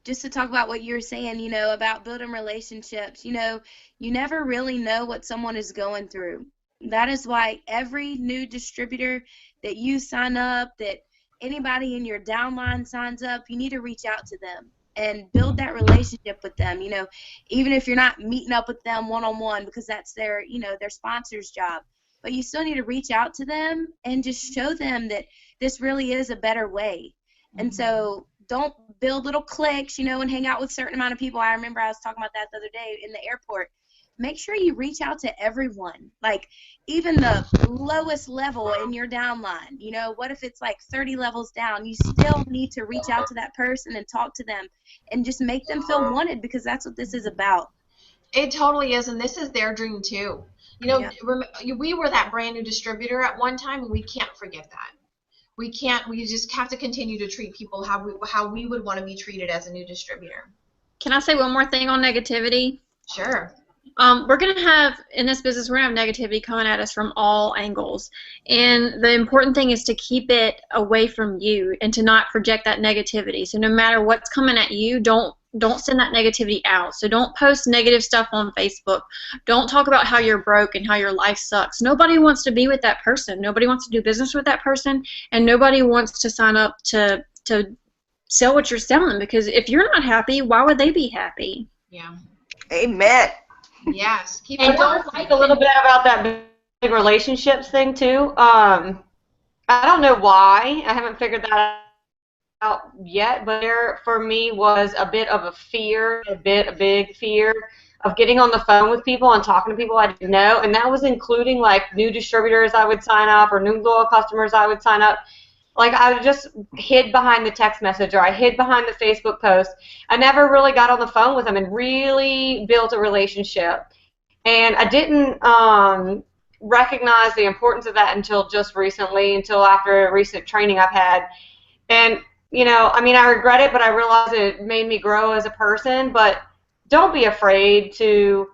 just to talk about what you were saying, about building relationships, you never really know what someone is going through. That is why every new distributor that you sign up, that anybody in your downline signs up, you need to reach out to them and build that relationship with them, even if you're not meeting up with them one-on-one because that's their sponsor's job. But you still need to reach out to them and just show them that this really is a better way. And so don't build little cliques, and hang out with a certain amount of people. I remember I was talking about that the other day in the airport. Make sure you reach out to everyone, like even the lowest level in your downline. What if it's like 30 levels down? You still need to reach out to that person and talk to them and just make them feel wanted, because that's what this is about. It totally is, and this is their dream too. We were that brand new distributor at one time, and we can't forget that. We just have to continue to treat people how we would want to be treated as a new distributor. Can I say one more thing on negativity? Sure. We're going to have, in this business, we're going to have negativity coming at us from all angles. And the important thing is to keep it away from you and to not project that negativity. So no matter what's coming at you, don't send that negativity out. So don't post negative stuff on Facebook. Don't talk about how you're broke and how your life sucks. Nobody wants to be with that person. Nobody wants to do business with that person. And nobody wants to sign up to sell what you're selling, because if you're not happy, why would they be happy? Yeah. Amen. Yes. And don't like a little bit about that big relationships thing too. I don't know why. I haven't figured that out yet, but there for me was a bit of a big fear of getting on the phone with people and talking to people I didn't know, and that was including like new distributors I would sign up or new loyal customers I would sign up. Like I just hid behind the text message, or I hid behind the Facebook post. I never really got on the phone with them and really built a relationship. And I didn't recognize the importance of that until just recently, until after a recent training I've had. And, I regret it, but I realize it made me grow as a person. But don't be afraid to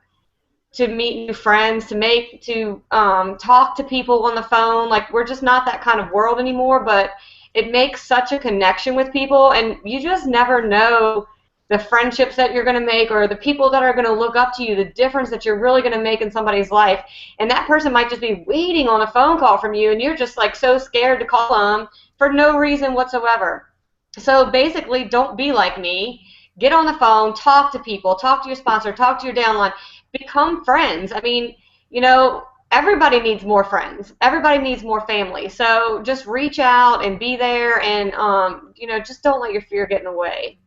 meet new friends, to talk to people on the phone. Like, we're just not that kind of world anymore, but it makes such a connection with people, and you just never know the friendships that you're going to make, or the people that are going to look up to you, the difference that you're really going to make in somebody's life. And that person might just be waiting on a phone call from you, and you're just like so scared to call them for no reason whatsoever. So basically, don't be like me. Get on the phone, talk to people, talk to your sponsor, talk to your downline. Become friends. Everybody needs more friends. Everybody needs more family. So just reach out and be there, and just don't let your fear get in the way.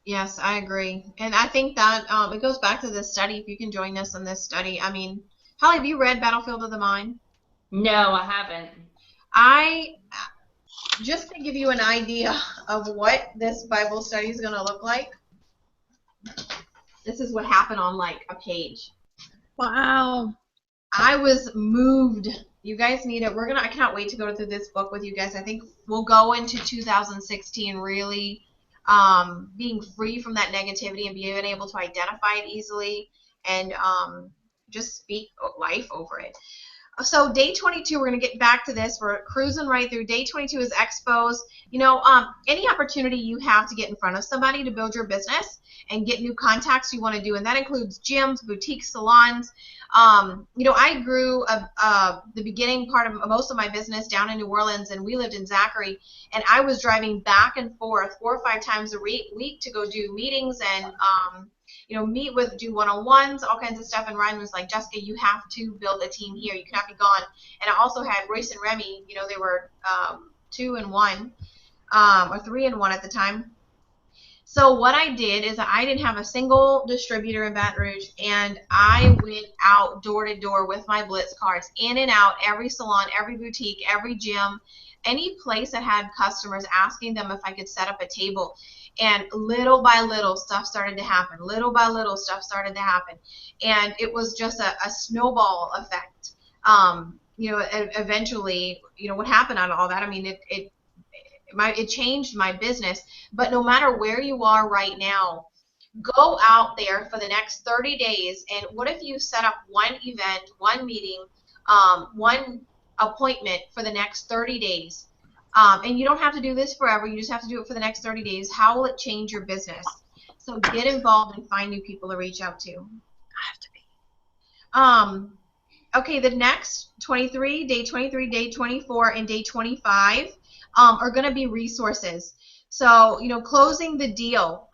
Yes, I agree, and I think that it goes back to this study. If you can join us in this study, Holly, have you read Battlefield of the Mind? No, I haven't. Just to give you an idea of what this Bible study is going to look like, this is what happened on like a page. Wow. I was moved. You guys need it. I cannot wait to go through this book with you guys. I think we'll go into 2016 really being free from that negativity and being able to identify it easily and just speak life over it. So day 22, we're going to get back to this. We're cruising right through. Day 22 is expos. Any opportunity you have to get in front of somebody to build your business and get new contacts you want to do, and that includes gyms, boutiques, salons. I grew the beginning part of most of my business down in New Orleans, and we lived in Zachary, and I was driving back and forth 4 or 5 times a week to go do meetings and do one-on-ones, all kinds of stuff. And Ryan was like, Jessica, you have to build a team here. You cannot be gone. And I also had Royce and Remy. They were 2-1 or 3-1 at the time. So what I did is I didn't have a single distributor in Baton Rouge, and I went out door to door with my Blitz cards, in and out, every salon, every boutique, every gym, any place that had customers, asking them if I could set up a table. And little by little, stuff started to happen. Little by little, stuff started to happen. And it was just a snowball effect. Eventually, what happened out of all that, it changed my business. But no matter where you are right now, go out there for the next 30 days. And what if you set up one event, one meeting, one appointment for the next 30 days? And you don't have to do this forever. You just have to do it for the next 30 days. How will it change your business? So get involved and find new people to reach out to. I have to be. Okay, the next 23, day 24, and day 25 are going to be resources. So, closing the deal.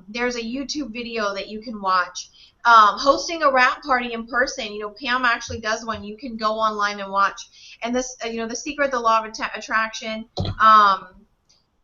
There's a YouTube video that you can watch. Hosting a wrap party in person. Pam actually does one. You can go online and watch. And this, The Secret, the Law of Attraction.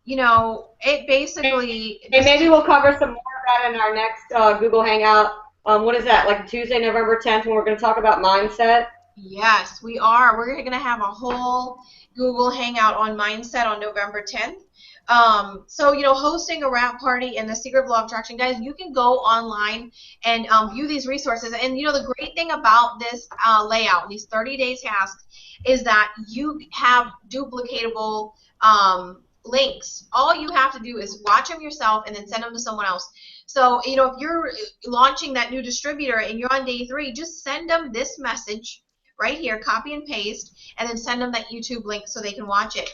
It basically. And maybe we'll cover some more of that in our next Google Hangout. What is that, like Tuesday, November 10th, when we're going to talk about mindset? Yes, we are. We're going to have a whole Google Hangout on mindset on November 10th. Hosting a wrap party and the Secret of Law of Attraction, guys, you can go online and view these resources. And, the great thing about this layout, these 30-day tasks, is that you have duplicatable links. All you have to do is watch them yourself and then send them to someone else. So, if you're launching that new distributor and you're on day 3, just send them this message right here, copy and paste, and then send them that YouTube link so they can watch it.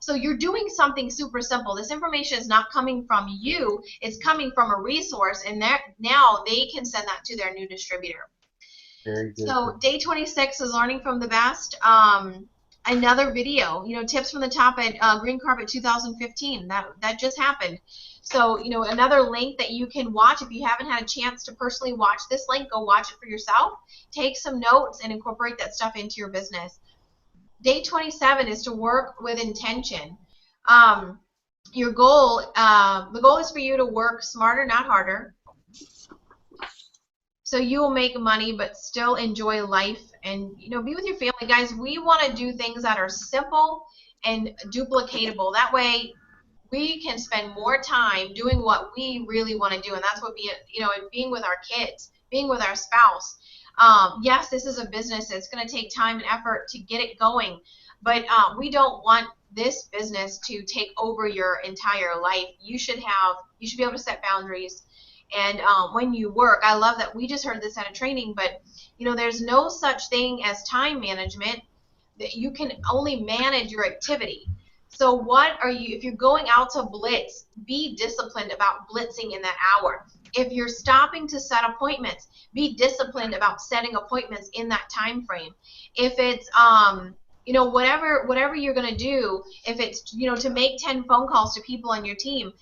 So you're doing something super simple. This information is not coming from you. It's coming from a resource, and now they can send that to their new distributor. Very good. So day 26 is learning from the best. Another video, tips from the top at Green Carpet 2015. That just happened. So, another link that you can watch. If you haven't had a chance to personally watch this link, go watch it for yourself. Take some notes and incorporate that stuff into your business. Day 27 is to work with intention. The goal is for you to work smarter, not harder. So you will make money but still enjoy life and be with your family. Guys, we want to do things that are simple and duplicatable. That way we can spend more time doing what we really want to do, and that's what being with our kids, being with our spouse. Yes, this is a business. It's going to take time and effort to get it going, but we don't want this business to take over your entire life. You should be able to set boundaries. And when you work, I love that we just heard this at a training, but there's no such thing as time management. That you can only manage your activity. So if you're going out to blitz, be disciplined about blitzing in that hour. If you're stopping to set appointments, be disciplined about setting appointments in that time frame. If it's whatever you're going to do, if it's to make 10 phone calls to people on your team,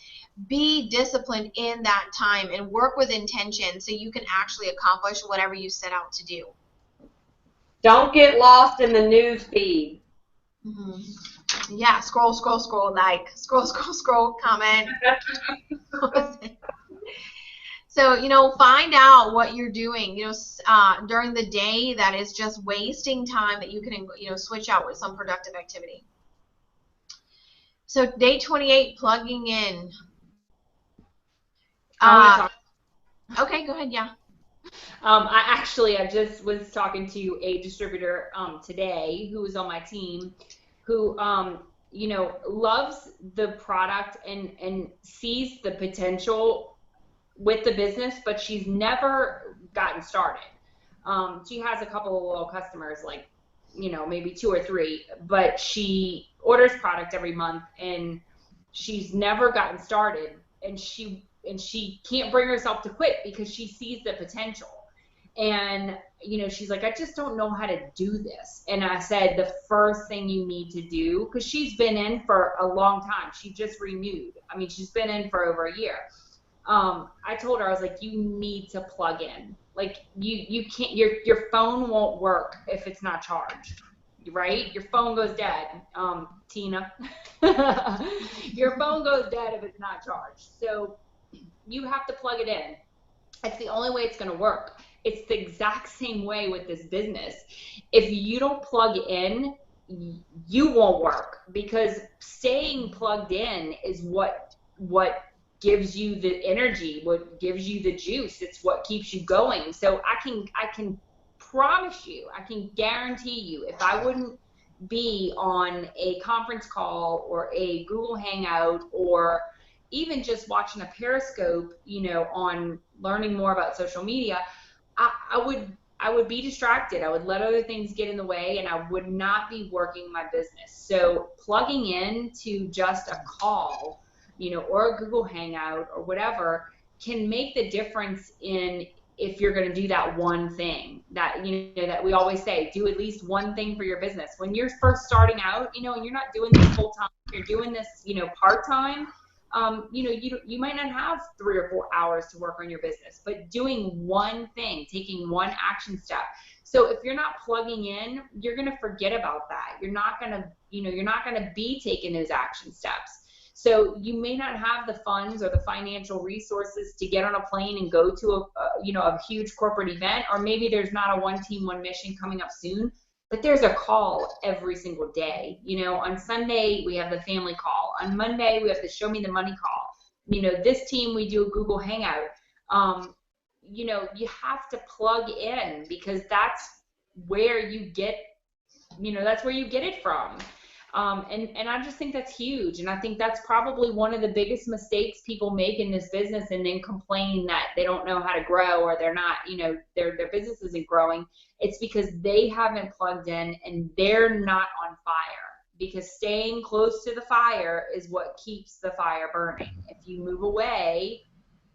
be disciplined in that time and work with intention so you can actually accomplish whatever you set out to do. Don't get lost in the news feed. Mm-hmm. Yeah, scroll, like, scroll, comment. So, find out what you're doing, during the day that is just wasting time that you can, switch out with some productive activity. So, day 28, plugging in. Okay, go ahead, yeah. I just was talking to a distributor today who was on my team who loves the product and sees the potential with the business, but she's never gotten started. She has a couple of loyal customers, like maybe 2 or 3, but she orders product every month and she's never gotten started, and she can't bring herself to quit because she sees the potential. And she's like, I just don't know how to do this. And I said, the first thing you need to do, because she's been in for a long time, she just renewed. I mean, she's been in for over a year. I told her, I was like, you need to plug in. Like, you can't, your phone won't work if it's not charged, right? Your phone goes dead, Tina. Your phone goes dead if it's not charged. So you have to plug it in. It's the only way it's going to work. It's the exact same way with this business. If you don't plug in, you won't work, because staying plugged in is what gives you the energy, what gives you the juice. It's what keeps you going. So I can promise you, I can guarantee you, if I wouldn't be on a conference call or a Google Hangout or even just watching a Periscope, on learning more about social media, I would be distracted. I would let other things get in the way, and I would not be working my business. So plugging in to just a call, or a Google Hangout or whatever can make the difference in if you're going to do that one thing that, that we always say, do at least one thing for your business. When you're first starting out, and you're not doing this full time, you're doing this, part time, you might not have 3 or 4 hours to work on your business, but doing one thing, taking one action step. So if you're not plugging in, you're going to forget about that. You're not going to be taking those action steps. So you may not have the funds or the financial resources to get on a plane and go to a huge corporate event, or maybe there's not a one team, one mission coming up soon, but there's a call every single day. On Sunday, we have the family call. On Monday, we have the show me the money call. This team, we do a Google Hangout. You have to plug in, because that's where you get, that's where you get it from. And I just think that's huge. And I think that's probably one of the biggest mistakes people make in this business, and then complain that they don't know how to grow, or they're not, their business isn't growing. It's because they haven't plugged in and they're not on fire, because staying close to the fire is what keeps the fire burning. If you move away,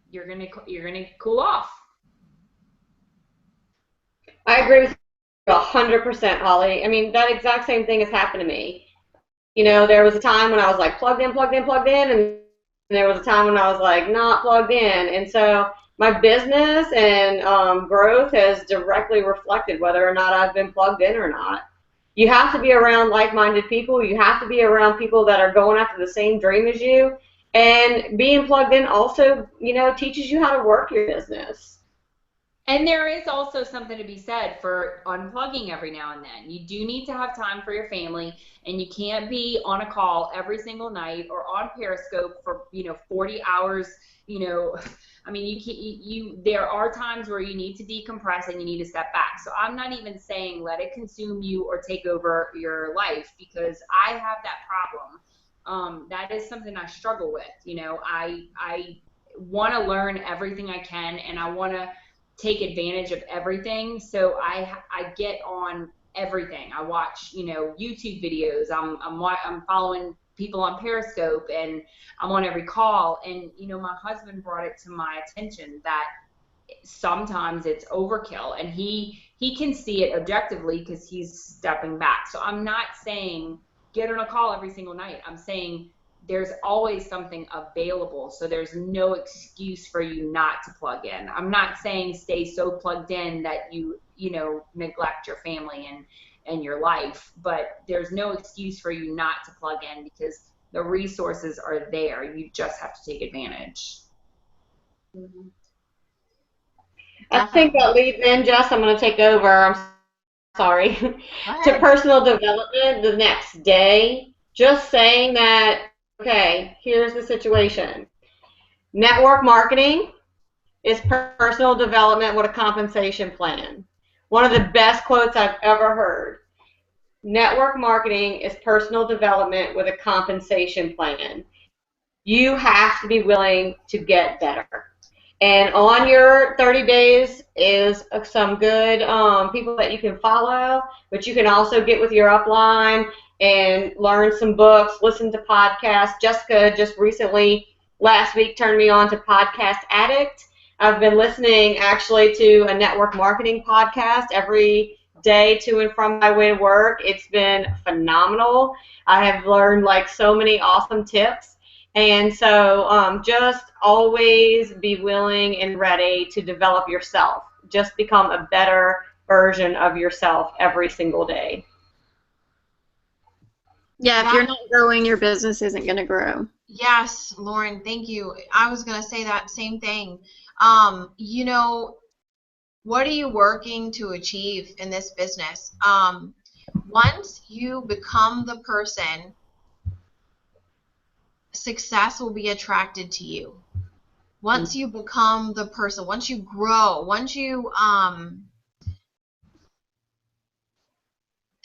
you're going to cool off. I agree with you 100%, Holly. I mean, that exact same thing has happened to me. There was a time when I was like plugged in, and there was a time when I was like not plugged in. And so my business and growth has directly reflected whether or not I've been plugged in or not. You have to be around like-minded people. You have to be around people that are going after the same dream as you. And being plugged in also, teaches you how to work your business. And there is also something to be said for unplugging every now and then. You do need to have time for your family, and you can't be on a call every single night or on Periscope for 40 hours. I mean, there are times where you need to decompress and you need to step back. So I'm not even saying let it consume you or take over your life, because I have that problem. That is something I struggle with. I want to learn everything I can, and I want to take advantage of everything. So I get on everything. I watch, YouTube videos. I'm following people on Periscope, and I'm on every call. And, my husband brought it to my attention that sometimes it's overkill, and he can see it objectively because he's stepping back. So I'm not saying get on a call every single night. I'm saying there's always something available, so there's no excuse for you not to plug in. I'm not saying stay so plugged in that you neglect your family and your life, but there's no excuse for you not to plug in, because the resources are there. You just have to take advantage. Mm-hmm. I think that leads in, Jess, I'm going to take over. I'm sorry. To personal development the next day. Just saying that, okay, here's the situation. Network marketing is personal development with a compensation plan. One of the best quotes I've ever heard. Network marketing is personal development with a compensation plan. You have to be willing to get better. And on your 30 days is some good people that you can follow, but you can also get with your upline and learn some books, listen to podcasts. Jessica just recently, last week, turned me on to Podcast Addict. I've been listening actually to a network marketing podcast every day to and from my way to work. It's been phenomenal. I have learned like so many awesome tips. And so just always be willing and ready to develop yourself. Just become a better version of yourself every single day. Yeah, if you're not growing, your business isn't going to grow. Yes, Lauren, thank you. I was going to say that same thing. What are you working to achieve in this business? Once you become the person, success will be attracted to you. Once you become the person, once you grow, once you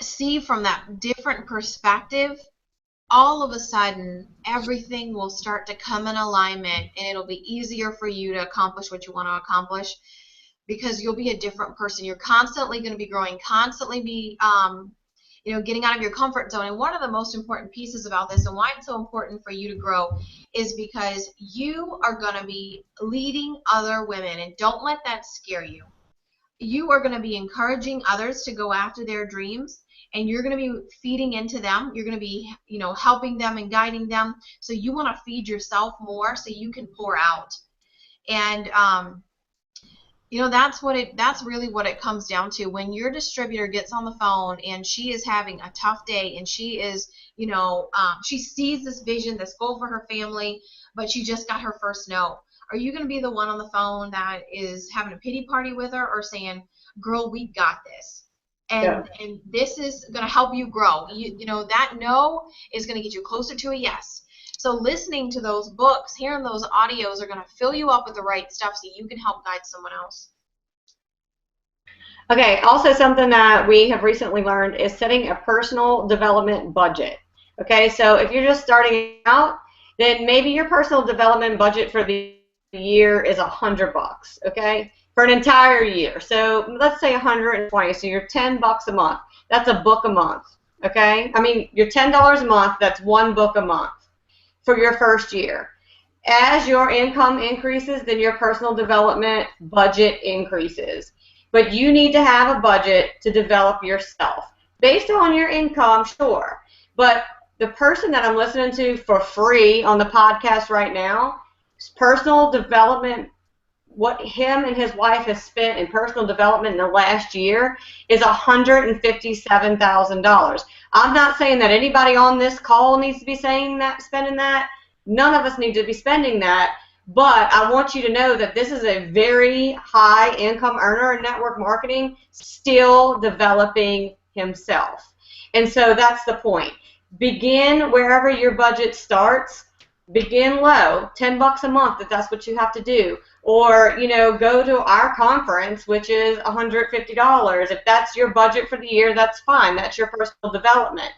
see from that different perspective, all of a sudden everything will start to come in alignment, and it'll be easier for you to accomplish what you want to accomplish, because you'll be a different person. You're constantly going to be growing, constantly be getting out of your comfort zone. And one of the most important pieces about this and why it's so important for you to grow is because you are going to be leading other women, and don't let that scare you. You are going to be encouraging others to go after their dreams, and you're going to be feeding into them. You're going to be, helping them and guiding them. So you want to feed yourself more so you can pour out. And that's really what it comes down to. When your distributor gets on the phone and she is having a tough day, and she is, she sees this vision, this goal for her family, but she just got her first no. Are you going to be the one on the phone that is having a pity party with her, or saying, girl, we got this? And this is going to help you grow. That no is going to get you closer to a yes. So listening to those books, hearing those audios are going to fill you up with the right stuff so you can help guide someone else. Okay, also something that we have recently learned is setting a personal development budget. Okay, so if you're just starting out, then maybe your personal development budget for the year is $100, okay, for an entire year. So let's say 120, so you're $10 a month. That's a book a month, okay? I mean, you're $10 a month, that's one book a month for your first year. As your income increases, then your personal development budget increases. But you need to have a budget to develop yourself. Based on your income, sure. But the person that I'm listening to for free on the podcast right now, personal development, what him and his wife have spent in personal development in the last year is $157,000. I'm not saying that anybody on this call needs to be saying that, spending that. None of us need to be spending that. But I want you to know that this is a very high income earner in network marketing, still developing himself. And so that's the point. Begin wherever your budget starts. Begin low, $10 a month if that's what you have to do. Or, go to our conference, which is $150. If that's your budget for the year, that's fine. That's your personal development.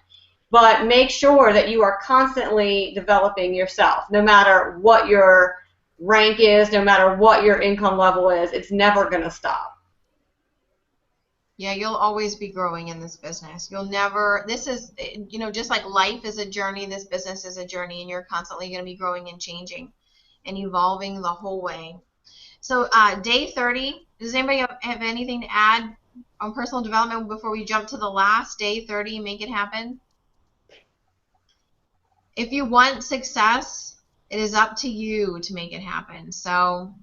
But make sure that you are constantly developing yourself, no matter what your rank is, no matter what your income level is. It's never going to stop. Yeah, you'll always be growing in this business. This is, just like life is a journey, this business is a journey, and you're constantly going to be growing and changing and evolving the whole way. So day 30, does anybody have anything to add on personal development before we jump to the last day 30, make it happen? If you want success, it is up to you to make it happen. So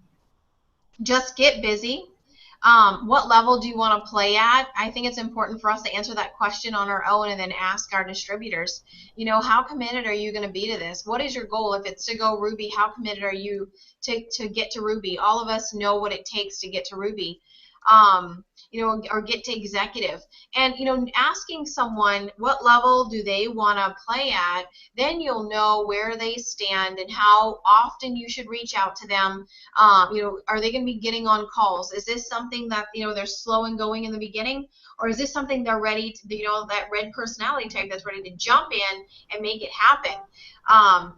just get busy. What level do you want to play at? I think it's important for us to answer that question on our own and then ask our distributors, how committed are you going to be to this? What is your goal? If it's to go Ruby, how committed are you to get to Ruby? All of us know what it takes to get to Ruby. Or get to executive. And, asking someone what level do they want to play at, then you'll know where they stand and how often you should reach out to them. Are they going to be getting on calls? Is this something that, they're slow and going in the beginning? Or is this something they're ready to, that red personality type that's ready to jump in and make it happen?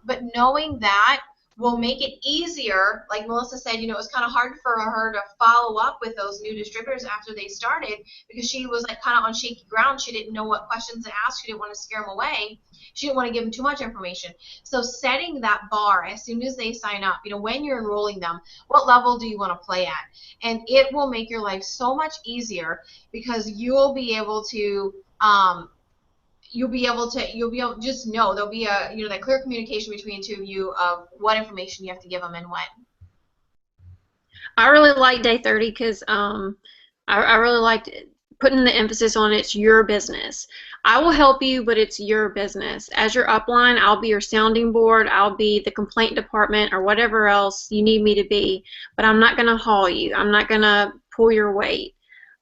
But knowing that will make it easier. Like Melissa said, it was kind of hard for her to follow up with those new distributors after they started because she was like kind of on shaky ground. She didn't know what questions to ask. She didn't want to scare them away. She didn't want to give them too much information. So setting that bar as soon as they sign up, when you're enrolling them, what level do you want to play at? And it will make your life so much easier because you'll be able to just know there'll be a that clear communication between the two of you of what information you have to give them and when. I really like day 30 because I really liked putting the emphasis on it's your business. I will help you, but it's your business. As your upline, I'll be your sounding board. I'll be the complaint department or whatever else you need me to be, but I'm not going to haul you. I'm not going to pull your weight.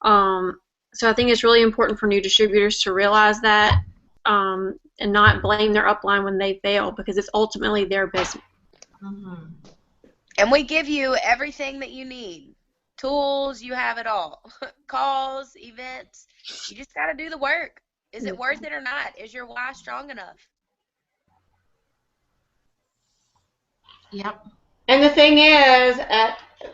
So I think it's really important for new distributors to realize that and not blame their upline when they fail because it's ultimately their business. Mm-hmm. And we give you everything that you need. Tools, you have it all. Calls, events. You just got to do the work. Is it worth it or not? Is your why strong enough? Yep. And the thing is,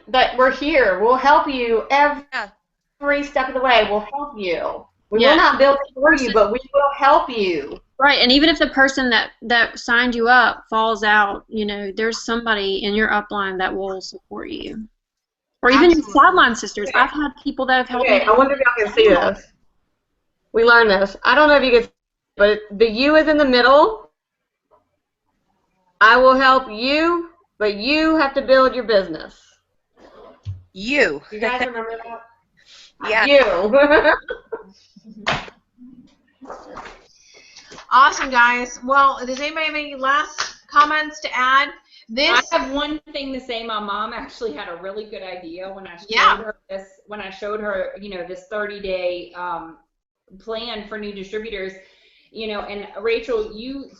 that we're here. We'll help you every step of the way. We'll help you. We will not build it for you, but we will help you. Right, and even if the person that signed you up falls out, there's somebody in your upline that will support you. Or even your sideline sisters. I've had people that have helped me. Okay, I wonder if y'all can see this. We learned this. I don't know if you can see, but the U is in the middle. I will help you, but you have to build your business. You. You guys remember that? Yeah. You. Awesome, guys. Well, does anybody have any last comments to add? I have one thing to say. My mom actually had a really good idea when I showed her this. When I showed her, this 30-day plan for new distributors. And Rachel, you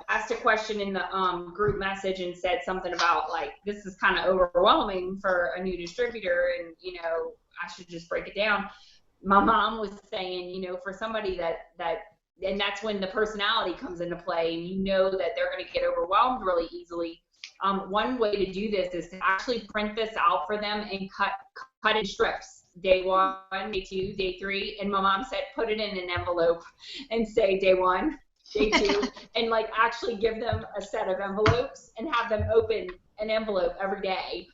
asked a question in the group message and said something about like this is kind of overwhelming for a new distributor, and I should just break it down. My mom was saying, for somebody that and that's when the personality comes into play, and that they're going to get overwhelmed really easily. One way to do this is to actually print this out for them and cut in strips. Day 1, day 2, day 3, and my mom said put it in an envelope and say day 1, day 2, and like actually give them a set of envelopes and have them open an envelope every day.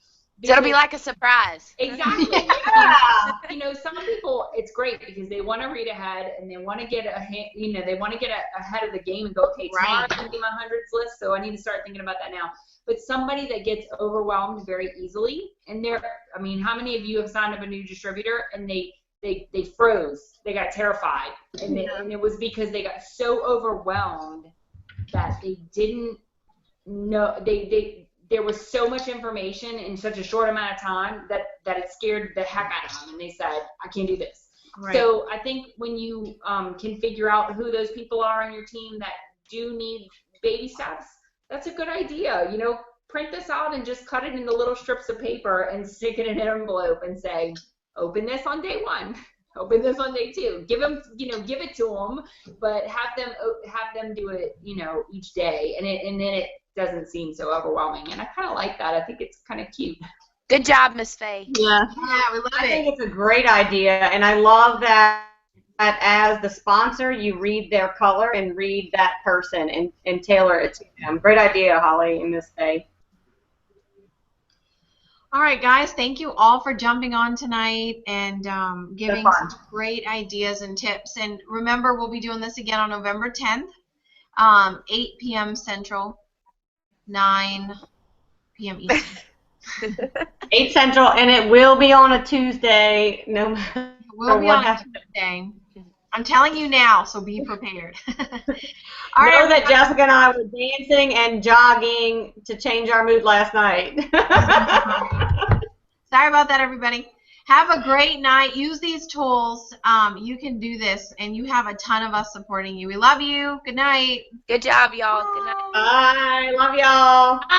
So it'll be like a surprise. Exactly. Yeah. Some people, it's great because they want to read ahead and they want to get ahead of the game and go, okay, tomorrow I'm going to do my hundreds list, so I need to start thinking about that now. But somebody that gets overwhelmed very easily, and how many of you have signed up a new distributor and they froze, they got terrified, and it was because they got so overwhelmed that they didn't know, there was so much information in such a short amount of time that it scared the heck out of them, and they said, I can't do this. Right. So I think when you can figure out who those people are on your team that do need baby steps, that's a good idea. Print this out and just cut it into little strips of paper and stick it in an envelope and say, open this on day 1, open this on day 2. Give them, give it to them, but have them do it, each day, and then it doesn't seem so overwhelming. And I kind of like that. I think it's kind of cute. Good job, Miss Faye. Yeah, we love it. I think it's a great idea, and I love that as the sponsor, you read their color and read that person and tailor it to them. Great idea, Holly and Miss Faye. All right, guys, thank you all for jumping on tonight and giving some great ideas and tips. And remember, we'll be doing this again on November 10th, 8 p.m. Central, 9 p.m. Eastern. 8 Central, and it will be on a Tuesday. No matter We'll be on a Tuesday. I'm telling you now, so be prepared. All right, know that Jessica and I were dancing and jogging to change our mood last night. Sorry about that, everybody. Have a great night. Use these tools. You can do this, and you have a ton of us supporting you. We love you. Good night. Good job, y'all. Good night. Bye. Love y'all. Bye.